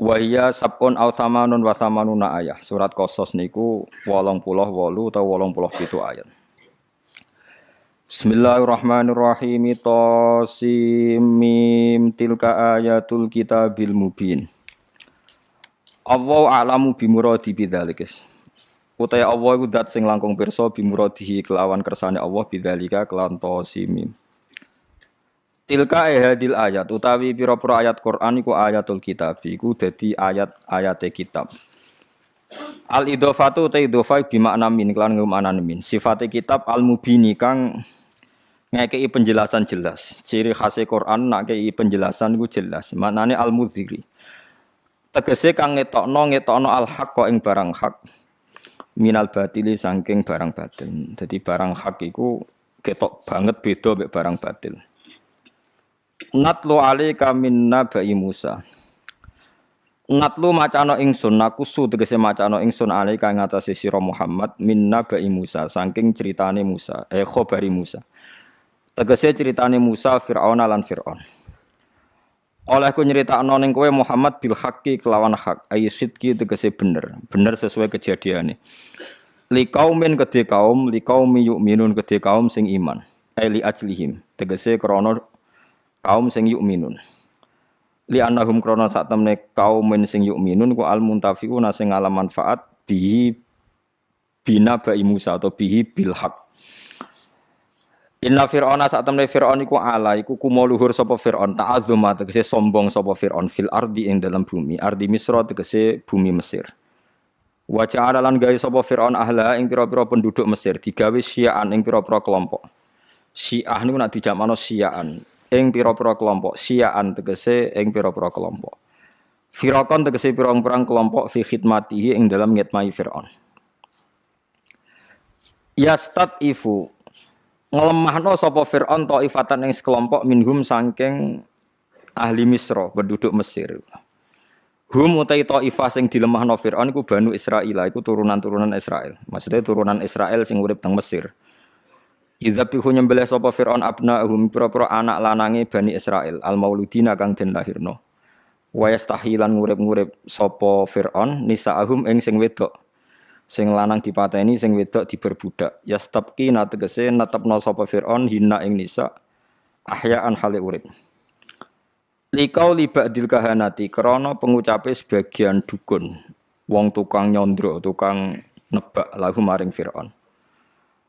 S1: Wa hiya sab'un aw thamanun wa thamanuna ayah. Surat Qasas niku 88 utawa 87 ayat. Bismillahirrahmanirrahim. Tasim mim tilka ayatul kitabil mubin. Allahu a'lamu bimuradi bidzalik. Utai Allah iku zat sing langkung pirsa bimuradihi kelawan kersane Allah bidzalika kelawan tasim mim. Tilka hadil ayat utawi pira-pira ayat Quran iku ayatul kitab iku dadi ayat-ayate kitab. Al idhofatu ta idhofah bi makna min kelan ngumanané min. Sifate kitab al mubini kang ngekeki penjelasan jelas. Ciri khase Quran nak kei penjelasan iku jelas. Maknane al mudhiri. Tegese kang ngetokno al haq ing barang hak. Minal batili saking barang batil. Dadi barang hak iku ketok banget beda mek barang batil. Natlu alaika min nabai Musa. Natlu macana ingsun nakusu tegese macana ingsun alaika ing atase sira Muhammad min nabai Musa saking critane Musa khabari Musa. Tegese critane Musa Firaun lan Firaun. Olehku nyritakno ning kowe Muhammad bil haqqi kelawan hak ayyisidki tegese bener sesuai kejadiane. Li kaumin kedhe kaum li qaumi yu'minun kedhe kaum sing iman. Li ajlihim tegese krana kaum sing yu'minun. Li annahum krana sak temne kaum sing yu'minun ku al muntafiquna sing ngalam manfaat bihi bina bai Musa atau bihi bil haq. Inna fir'auna sak temne fir'aun iku ala iku kumuluhur sapa fir'aun ta'azzuma tegese sombong sapa fir'aun fil ardi ing dalam bumi ardi Misra tegese bumi Mesir. Wa ja'ala lan gawe sapa fir'aun ahla ing pira-pira penduduk Mesir digawe syi'an ing pira-pira kelompok. Syiah niku nak dijamakno syi'an ing pira-pira kelompok, syi'an tegese ing pira-pira kelompok. Firaqon tegese pirang-pirang kelompok fi khidmatihi ing dalam ngitmai Firaun. Yastatifu ngelemahno sapa Firaun taifatan ing sekelompok minhum saking ahli Misra, penduduk Mesir. Hum utai taifah sing dilemahno Firaun iku Banu Israil, iku turunan-turunan Israel. Maksudnya turunan Israel sing urip teng Mesir. Idzabihu nyembelih sapa Firaun abna'ahum pira-pira anak lanange Bani Israil al-mauludina kang den lahirno. Wa yastahilan ngurip-ngurip sapa Firaun nisa'ahum ing sing wedok. Sing lanang dipateni sing wedok diberbudak. Yastabqi tegese netepno sapa Firaun hina ing nisa ahyaan hale urip. Likau libadil kahanati krana pengucape sebagian dukun wong tukang nyondro, tukang nebak lahu maring Firaun.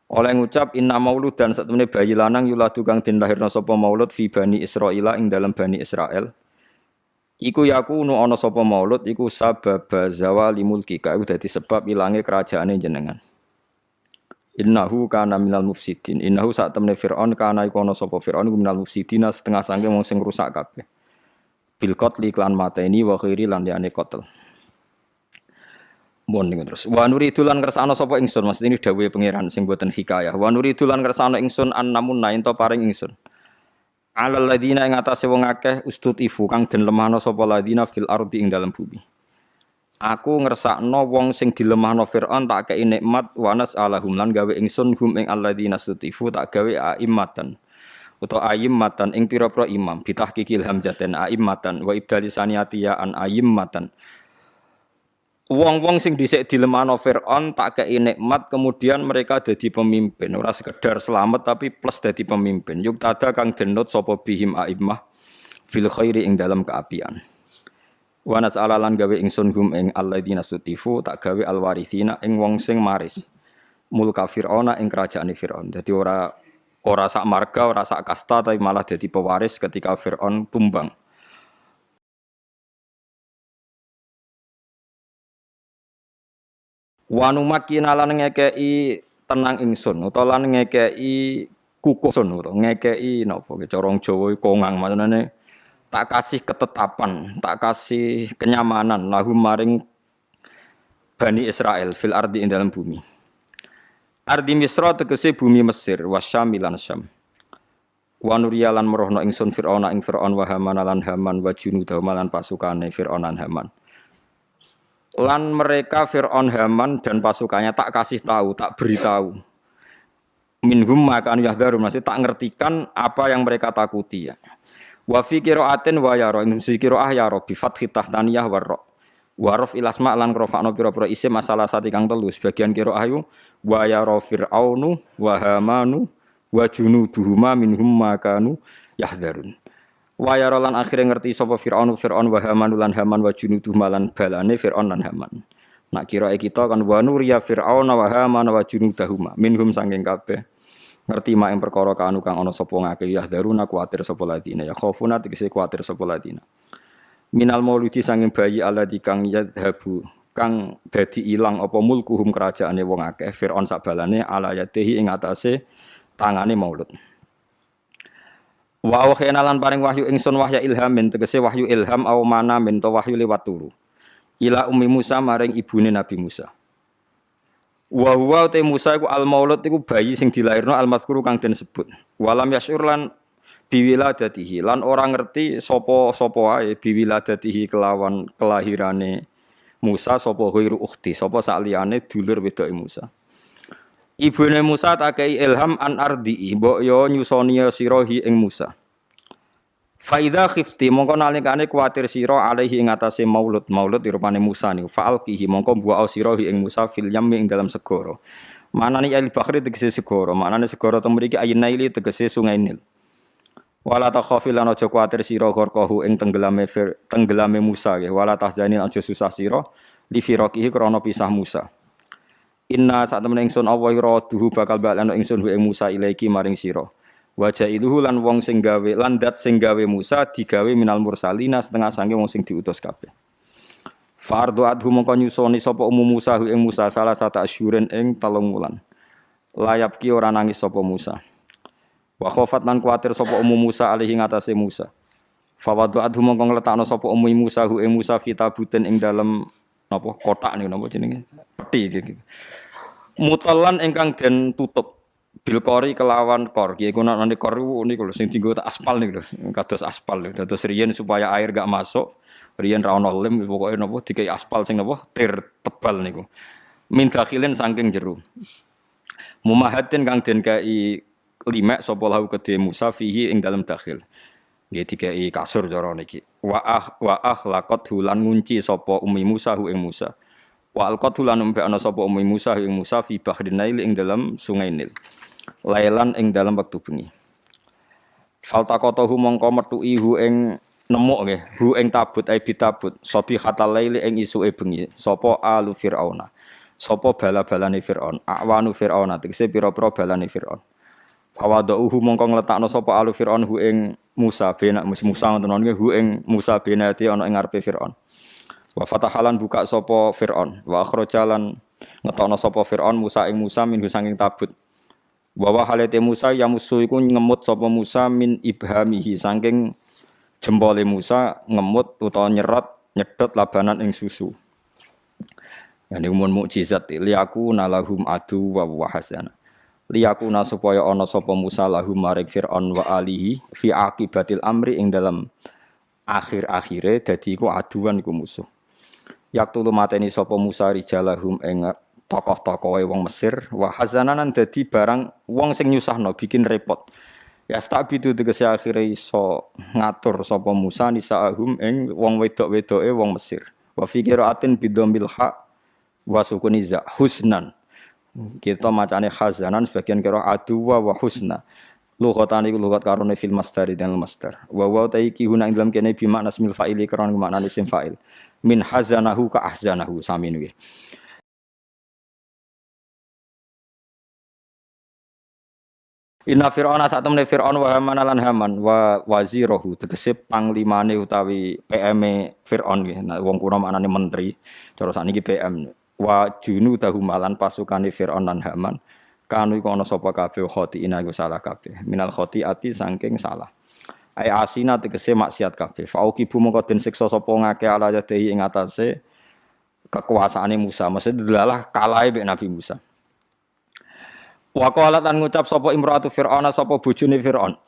S1: Oleh ngucap inna maulud dan satemene bayi lanang yuladu kang den lahirna sapa maulud fi Bani Israila ing dalam Bani Israel. Iku yakunu ana sapa maulud iku sabab zawali mulki ka iku dadi sebab ilange kerajaane jenengan. Innahu kana minal mufsidin. Innahu satemene Firaun kana iku ana sapa Firaun iku minal mufsidina setengah sange wong sing rusak kabeh. Bil qatli klan mateni wa khairi lan liyane qatl. Mohon dengan terus. Wa nuridu lan kersane sapa ingsun, maksud ini dawuhe pangeran sing boten hikayah. Wa nuridu lan kersane ingsun annamun ento paring ingsun. Alal ladina ing atase wong akeh ustutifu kang den lemahno sapa ladina fil ardi ing dalam bumi. Aku ngersakno wong sing dilemahno Firaun tak kei nikmat wa nas'alahum lan gawe ingsun hum ing alladina ustutifu tak gawe aimmatan. Utawa aimmatan ing pira-pira imam bitahqiqil hamzaten aimmatan wa ibdali saniyatiya an aimmatan. Wong-wong sing dhisik dilemahno Firaun tak kei nikmat kemudian mereka dadi pemimpin ora sekedar selamat tapi plus dadi pemimpin yuk tada kang denut sapa bihim aimmah fil khairi ing dalam keapian Wa nas'ala lan gawe ingsun hum ing alladzina sutifu tak gawe alwarithina ing wong sing maris mulka fir'auna ing kerajaane Fir'aun. Dadi ora sak marga, ora sak kasta tapi malah dadi pewaris ketika Fir'aun tumbang. Wa numakkina lan ngekeki tenang ingsun utawa lan ngekeki kukuh sun utawa ngekeki napa cara Jawa kongang maknane tak kasih ketetapan, tak kasih kenyamanan lahum maring Bani Israel fil ardi ing dalam bumi. Ardi Misra tegese bumi Mesir wasyam lan Syam. Wa nuriya lan merohno ingsun Fir'aun ing Fir'aun wa Haman lan Haman wa junudahu lan pasukane Fir'aun lan Haman. Lan mereka Fir'aun Haman dan pasukannya tak kasih tahu, tak beritahu. Minhum maka anu yahdharu masih tak ngertikan apa yang mereka takuti ya. Wa fi qira'atin wa yara in qira'ah ya rabbi fathi tahtaniyah warra. Wa raf ilasma lan rafa'na pira-pira isim masalah sati kang telu sebagian qira'ah yu wa yara fir'aunu wa hamanu wa junuduhuma minhum makanu yahdharun. Wa yara lan akhire ngerti sapa fir'aunu fir'aun wa hamanu lan haman wa junuduhuma lan balane fir'aun lan haman. Nak qira'ah kita kan wa nuriya fir'auna wa hamana wa junudahuma minhum sanging kabeh. Ngerti mak ing perkara kanu kang ana sapa ngake yahdharuna kuwatir sapa ladina ya khaufuna tegese kuwatir sapa ladina. Minal mauludi sanging bayi alladzi kang yadhabu kang dadi ilang apa mulkuhum kerajaane wong akeh Firaun sabalane ala yatihi ing atase tangane maulud. Wa wahana lan paring wahyu ingsun wahya ilhamin tegese wahyu ilham au mana min to wahyu liwat turu. Ila ummi Musa maring ibune Nabi Musa. Wa huwa te Musa iku al maulud iku bayi sing dilairno al mazkuru kang den sebut. Walam yasyur lan biwiladatihi lan ora ngerti sapa wae biwiladatihi kelawan kelahirane Musa sapa ghairu ukhti sapa saliyane dulur wedoke Musa. Ibune Musa tak kei ilham an ardi mbok yo nyusoni sira hi ing Musa. Fa idza khifti mongko nalikane kuwatir sira alaihi ing atase maulud rupane Musa niku fa'alqihi mongko bu'a sira ing Musa fil yammi ing dalam segara. Manane al bakhri tegese segara, manane segara teng mriki ayin naili tegese sungai Nil. Wala takhafi lan aja kuwatir sira gharqahu ing tenggelame Musa nggih, wala tahzani aja susah sira li firaqihi krana pisah Musa. Inna sak temen ingsun Allah iraduhu bakal balano ingsun ing Musa ilaiki maring sira. Wajah iluhu lan wong sing gawe lan dat sing gawe Musa digawe minal mursalina setengah sange wong sing diutus kabeh. Fardu adhu mongko nyusoni sapa Musa ing Musa salah satu asyuren ing 3 wulan. Layap ki ora nangis sapa Musa. Wa khofat lan kuwatir sapa Musa alaihi ngatasé Musa. Fawadu adhu mongko ngletakno sapa Musa ing Musa fitabuten ing dalem napa kotak niku napa jenenge peti iki. Mutallan ingkang den tutup bilkori kelawan kor, kiye kuna nanti kor niku lho sing dienggo aspal niku lho, kados aspal lho. Dados riyen supaya air gak masuk, riyen ra ono lem pokoke napa dikai aspal sing napa tir tebal niku. Min dakhilin saking jero. Mumahatin kang den kai limek sapa lahu kedhe Musa fihi ing dalem dakhil. Nggih dikai kasur cara niki. Wa akhlaqat hulan ngunci sapa ummi Musa ing Musa. Wa alqat hulan umpe ana sapa ummi Musa ing Musa fi bahrin Nail ing dalam sungai Nil. Lailan ing dalam waktu bengi. Faltaqatahu mongko metuki hu ing nemuk nggih, hu ing tabut ai bitabut, sobi hatal laili ing isuke bengi. Sapa alu Firauna. Sapa bala-balane Firaun, awanu Firauna tegese pira-pira balane Firaun. Fawadauhu mongko ngletakno sapa alu Firaun hu ing Musa ben Musa ngoten nggih hu ing Musa benati ana ing ngarepe Firaun. Wa fatahalan buka sapa Firaun, wa akhrajalan ngetokno sapa Firaun Musa ing Musa minhu sanging tabut. Wa halate Musa ya musuh iku ngemut sapa Musa min ibhamihi saking jempole Musa ngemut utawa nyedot labanan ing susu. Yani umum mukjizat liyaku nalahum adu wa hasana. Liyaku supaya ana sapa Musa lahum maring Firaun wa alihi fi aqibatil amri ing dalam akhir-akhire dadi iku aduan iku musuh. Yaktulu mateni sapa Musa rijalahum ing tokoh-tokohe wong Mesir wa hazananan dadi barang wong sing nyusahno bikin repot. Ya stabitu tegese akhire iso ngatur sapa Musa nisaahum ing wong wedok-wedoke wong Mesir. Wa fi qiraatin bidzamil ha wa sukuniza husnan. Kita macane hazanan sebagian kira adu wa husna. Lughatan iku lughat karone fil masdar dan masdar. Wa ta iki guna ing dalam kene bi makna ismil fa'ili karon makna isim fa'il. Min hazanahu ka ahzanahu sami niki. Inna fir'auna sak temene fir'aun wa haman lan haman wa wazirahu tegese panglimane utawi PM-e fir'aun nggih. Nah wong kuna maknane menteri, cara sakniki PM. Wa junudahu malan pasukane fir'aun lan haman kanu iku ana sapa kabeh khotiina iku salah kabeh. Minal khotiati saking salah. Ai asina tegese maksiat kabeh. Fauqibu mongko den siksa sapa ngake ala yadhi ing atase kekuasaane Musa. Maksud adalah kalahe mek Nabi Musa. Wa qalat an ngucap sapa imraatu fir'auna sapa bojone fir'aun.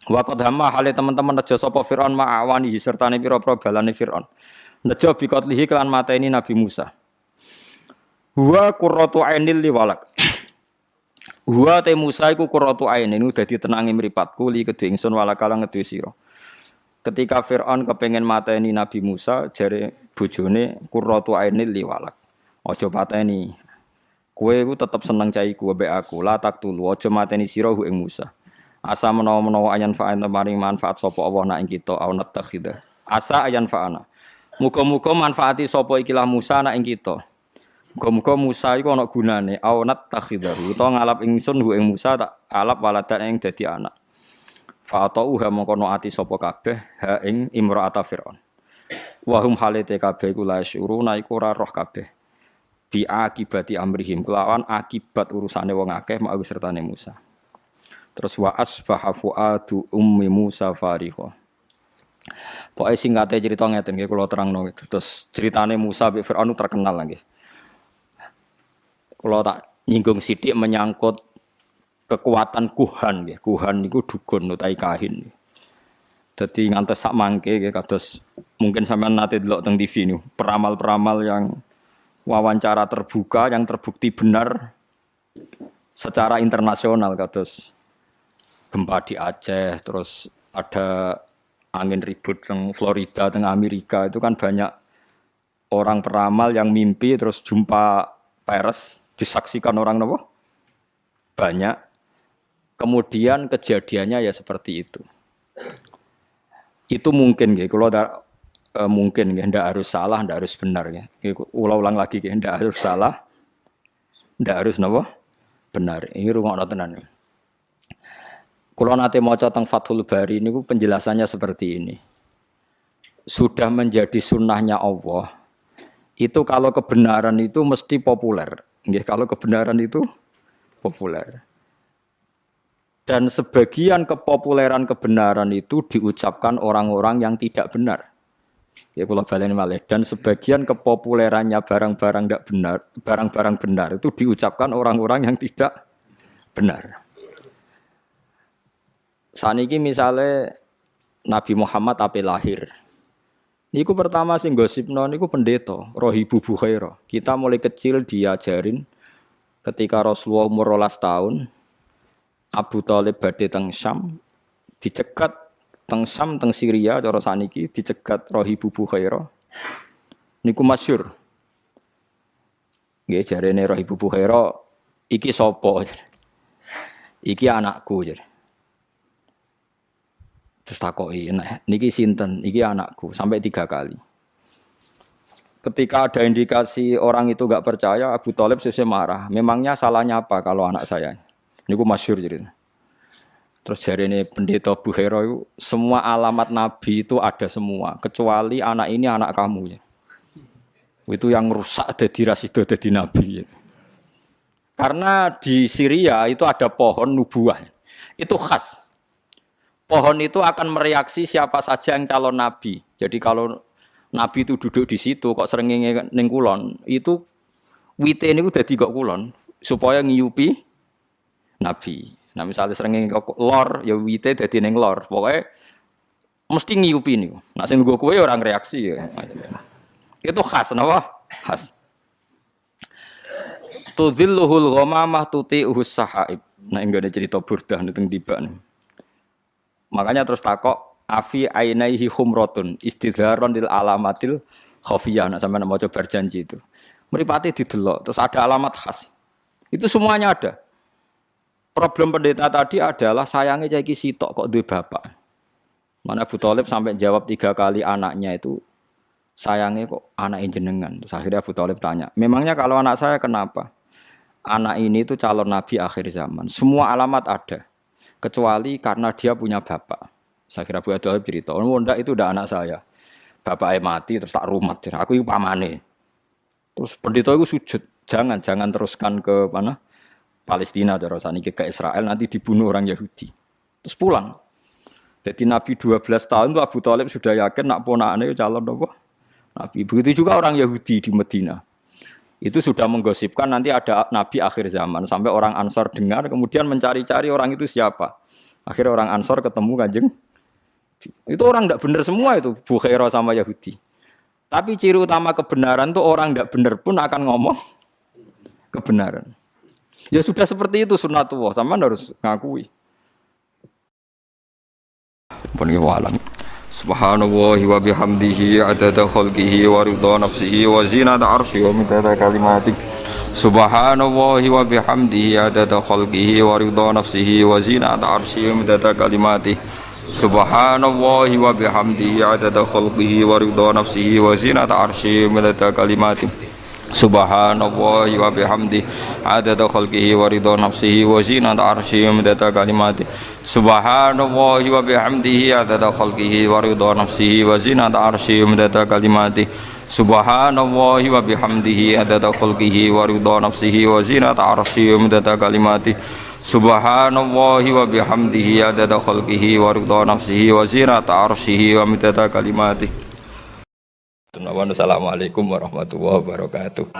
S1: Wa qad hamma hale teman-teman nejo sapa fir'aun ma'awani sertane pira-pira balane fir'aun. Nejo biqatlihi kelan mateni Nabi Musa. Huwa qurratu ainil li walak. Huwa te Musa iku qurratu ainin dadi tenange mripatku li kedhe ingsun walakala ngedhe sira. Ketika Fir'aun kepengen mateni Nabi Musa jare bojone qurratu ainil li walak. Aja pateni. Kowe iku tetep seneng caiku mbek aku, la tak tulu aja mateni sira hu ing Musa. Asa menawa-menawa ayan fa'an maring manfaat sapa Allah nak ing kita au natakhidah. Asa ayan fa'ana. Muga-muga manfaati sapa ikilah Musa nak ing kita. Muga-muga Musa iku ana gunane au natakhidah. Utawa ngalap ingsun hu ing Musa tak alap waladan ing dadi anak. Fa'atauha mongko ati sapa kabeh ha ing imra'ata Fir'aun. Wa hum halite kabeh iku la syuruna iku ora roh kabeh. Bi akibati amrihim kelawan akibat urusane wong akeh mak sertane Musa. Terus wa asbaha fuadu ummi Musa farigha. Pokoke singkate cerita ngeten nggih kula terangno gitu. Terus ceritane Musa mbek Firaun terkenal lagi. Kula tak nyinggung sithik menyangkut kekuatan kuhan nggih. Kuhan niku dukun utawi kahin. Dadi ngantos sak mangke nggih kados mungkin sampean nate delok teng TV niku, peramal-peramal yang wawancara terbuka yang terbukti benar secara internasional kados gempa di Aceh, terus ada angin ribut teng Florida, teng Amerika itu kan banyak orang peramal yang mimpi terus jumpa peres disaksikan orang nopo banyak, kemudian kejadiannya ya seperti itu mungkin gitu kalau mungkin ya, ndak harus salah, ndak harus benar ya. Ulang lagi ya, ndak harus salah, ndak harus napa? Benar. Ini rungokno tenan. Kula nate maca teng Fathul Bari niku penjelasannya seperti ini. Sudah menjadi sunnahnya Allah. Itu kalau kebenaran itu mesti populer. Nggih, kalau kebenaran itu populer. Dan sebagian kepopuleran kebenaran itu diucapkan orang-orang yang tidak benar. Ya kula baleni malih dan sebagian kepopulerannya barang-barang tidak benar, barang-barang benar itu diucapkan orang-orang yang tidak benar. Saniki misalnya Nabi Muhammad ape lahir. Niku pertama sing gosipno niku pendeta Rohibu Bukhaira. Kita mulai kecil diajarin ketika Rasulullah umur 12 tahun Abu Thalib badhe teng Syam dicegat teng Syam teng Syria cara saniki dicegat Rohibu Bukhaira. Niku masyhur. Nggih jarene Rohibu Bukhaira iki sapa? Iki anakku jar. Terus takoki, nah niki sinten? Iki anakku sampai 3 kali. Ketika ada indikasi orang itu enggak percaya, Abu Thalib sesuk marah. Memangnya salahnya apa kalau anak saya? Niku masyhur jadi. Terus jarene pendeta Bukhaira itu semua alamat Nabi itu ada semua, kecuali anak ini anak kamu ya. Itu yang rusak dadi rasido dadi Nabi. Ya. Karena di Syria itu ada pohon nubuah. Itu khas. Pohon itu akan mereaksi siapa saja yang calon Nabi. Jadi kalau Nabi itu duduk di situ kok srengenge ning kulon, itu wite niku dadi kok kulon supaya ngiyupi Nabi. Nah misalnya srengenge kok lor ya wite dadi ning lor. Pokoke mesti ngiyupi niku. Nek sing nggo kowe ora ngreaksi ya. Itu khas napa? Khas. Tudzilluhul ghamamah tuti'uhus sahaib. Nah enggak ada cerita burdah teng tibak. Makanya terus takok afi ainaihi humratun istidharon lil alamatil khafiyah. Nah sampeyan mau coba berjanji itu. Mripate didelok terus ada alamat khas. Itu semuanya ada. Problem pendeta tadi adalah sayangnya cah iki sitok kok duwe bapak. Mana Abu Thalib sampai jawab 3 kali anaknya itu sayangnya kok anak jenengan. Terus akhirnya Abu Thalib tanya, memangnya kalau anak saya kenapa? Anak ini itu calon nabi akhir zaman. Semua alamat ada, kecuali karena dia punya bapak. Saya kira Abu Thalib cerita, oh ndak itu udah anak saya. Bapaknya mati terus tak rumat. Aku itu pamane. Terus pendeta itu sujud, jangan teruskan ke mana? Palestina terus ke Israel nanti dibunuh orang Yahudi. Terus pulang. Jadi Nabi 12 tahun itu Abu Thalib sudah yakin nak ponakane calon apa? Nabi. Begitu juga orang Yahudi di Medina. Itu sudah menggosipkan nanti ada Nabi akhir zaman. Sampai orang Ansor dengar kemudian mencari-cari orang itu siapa. Akhirnya orang Ansor ketemu Kanjeng. Itu orang tidak benar semua itu Bukhairah sama Yahudi. Tapi ciri utama kebenaran tuh orang tidak benar pun akan ngomong kebenaran. Ya sudah seperti itu sunnatullah, sama harus ngakui. Walam. Subhanallahi wa bihamdihi adada khalqihi wa ridha nafsihi wa zinata arsyihi wa midada kalimatihi. Subhanallahi wa bihamdihi adada khalqihi wa ridha nafsihi wa zinata arsyihi wa midada kalimatihi. Subhanallahi wa bihamdihi adada khalqihi wa ridha nafsihi wa zinata arsyihi wa midada kalimatihi. Subhanallahi wa bihamdihi adada khalqihi wa ridha nafsihi wa zinata arsyihi wa midada kalimatihi. Subhanallahi wa bihamdihi adada khalqihi wa ridha nafsihi wa zinata arsyihi wa midada kalimatihi. Subhanallahi wa bihamdihi adada khalqihi wa ridha nafsihi wa zinata arsyihi wa midada kalimatihi. Subhanallahi wa bihamdihi adada khalqihi wa ridha nafsihi wa zinata arsyihi wa midada kalimatihi. Assalamualaikum warahmatullahi wabarakatuh.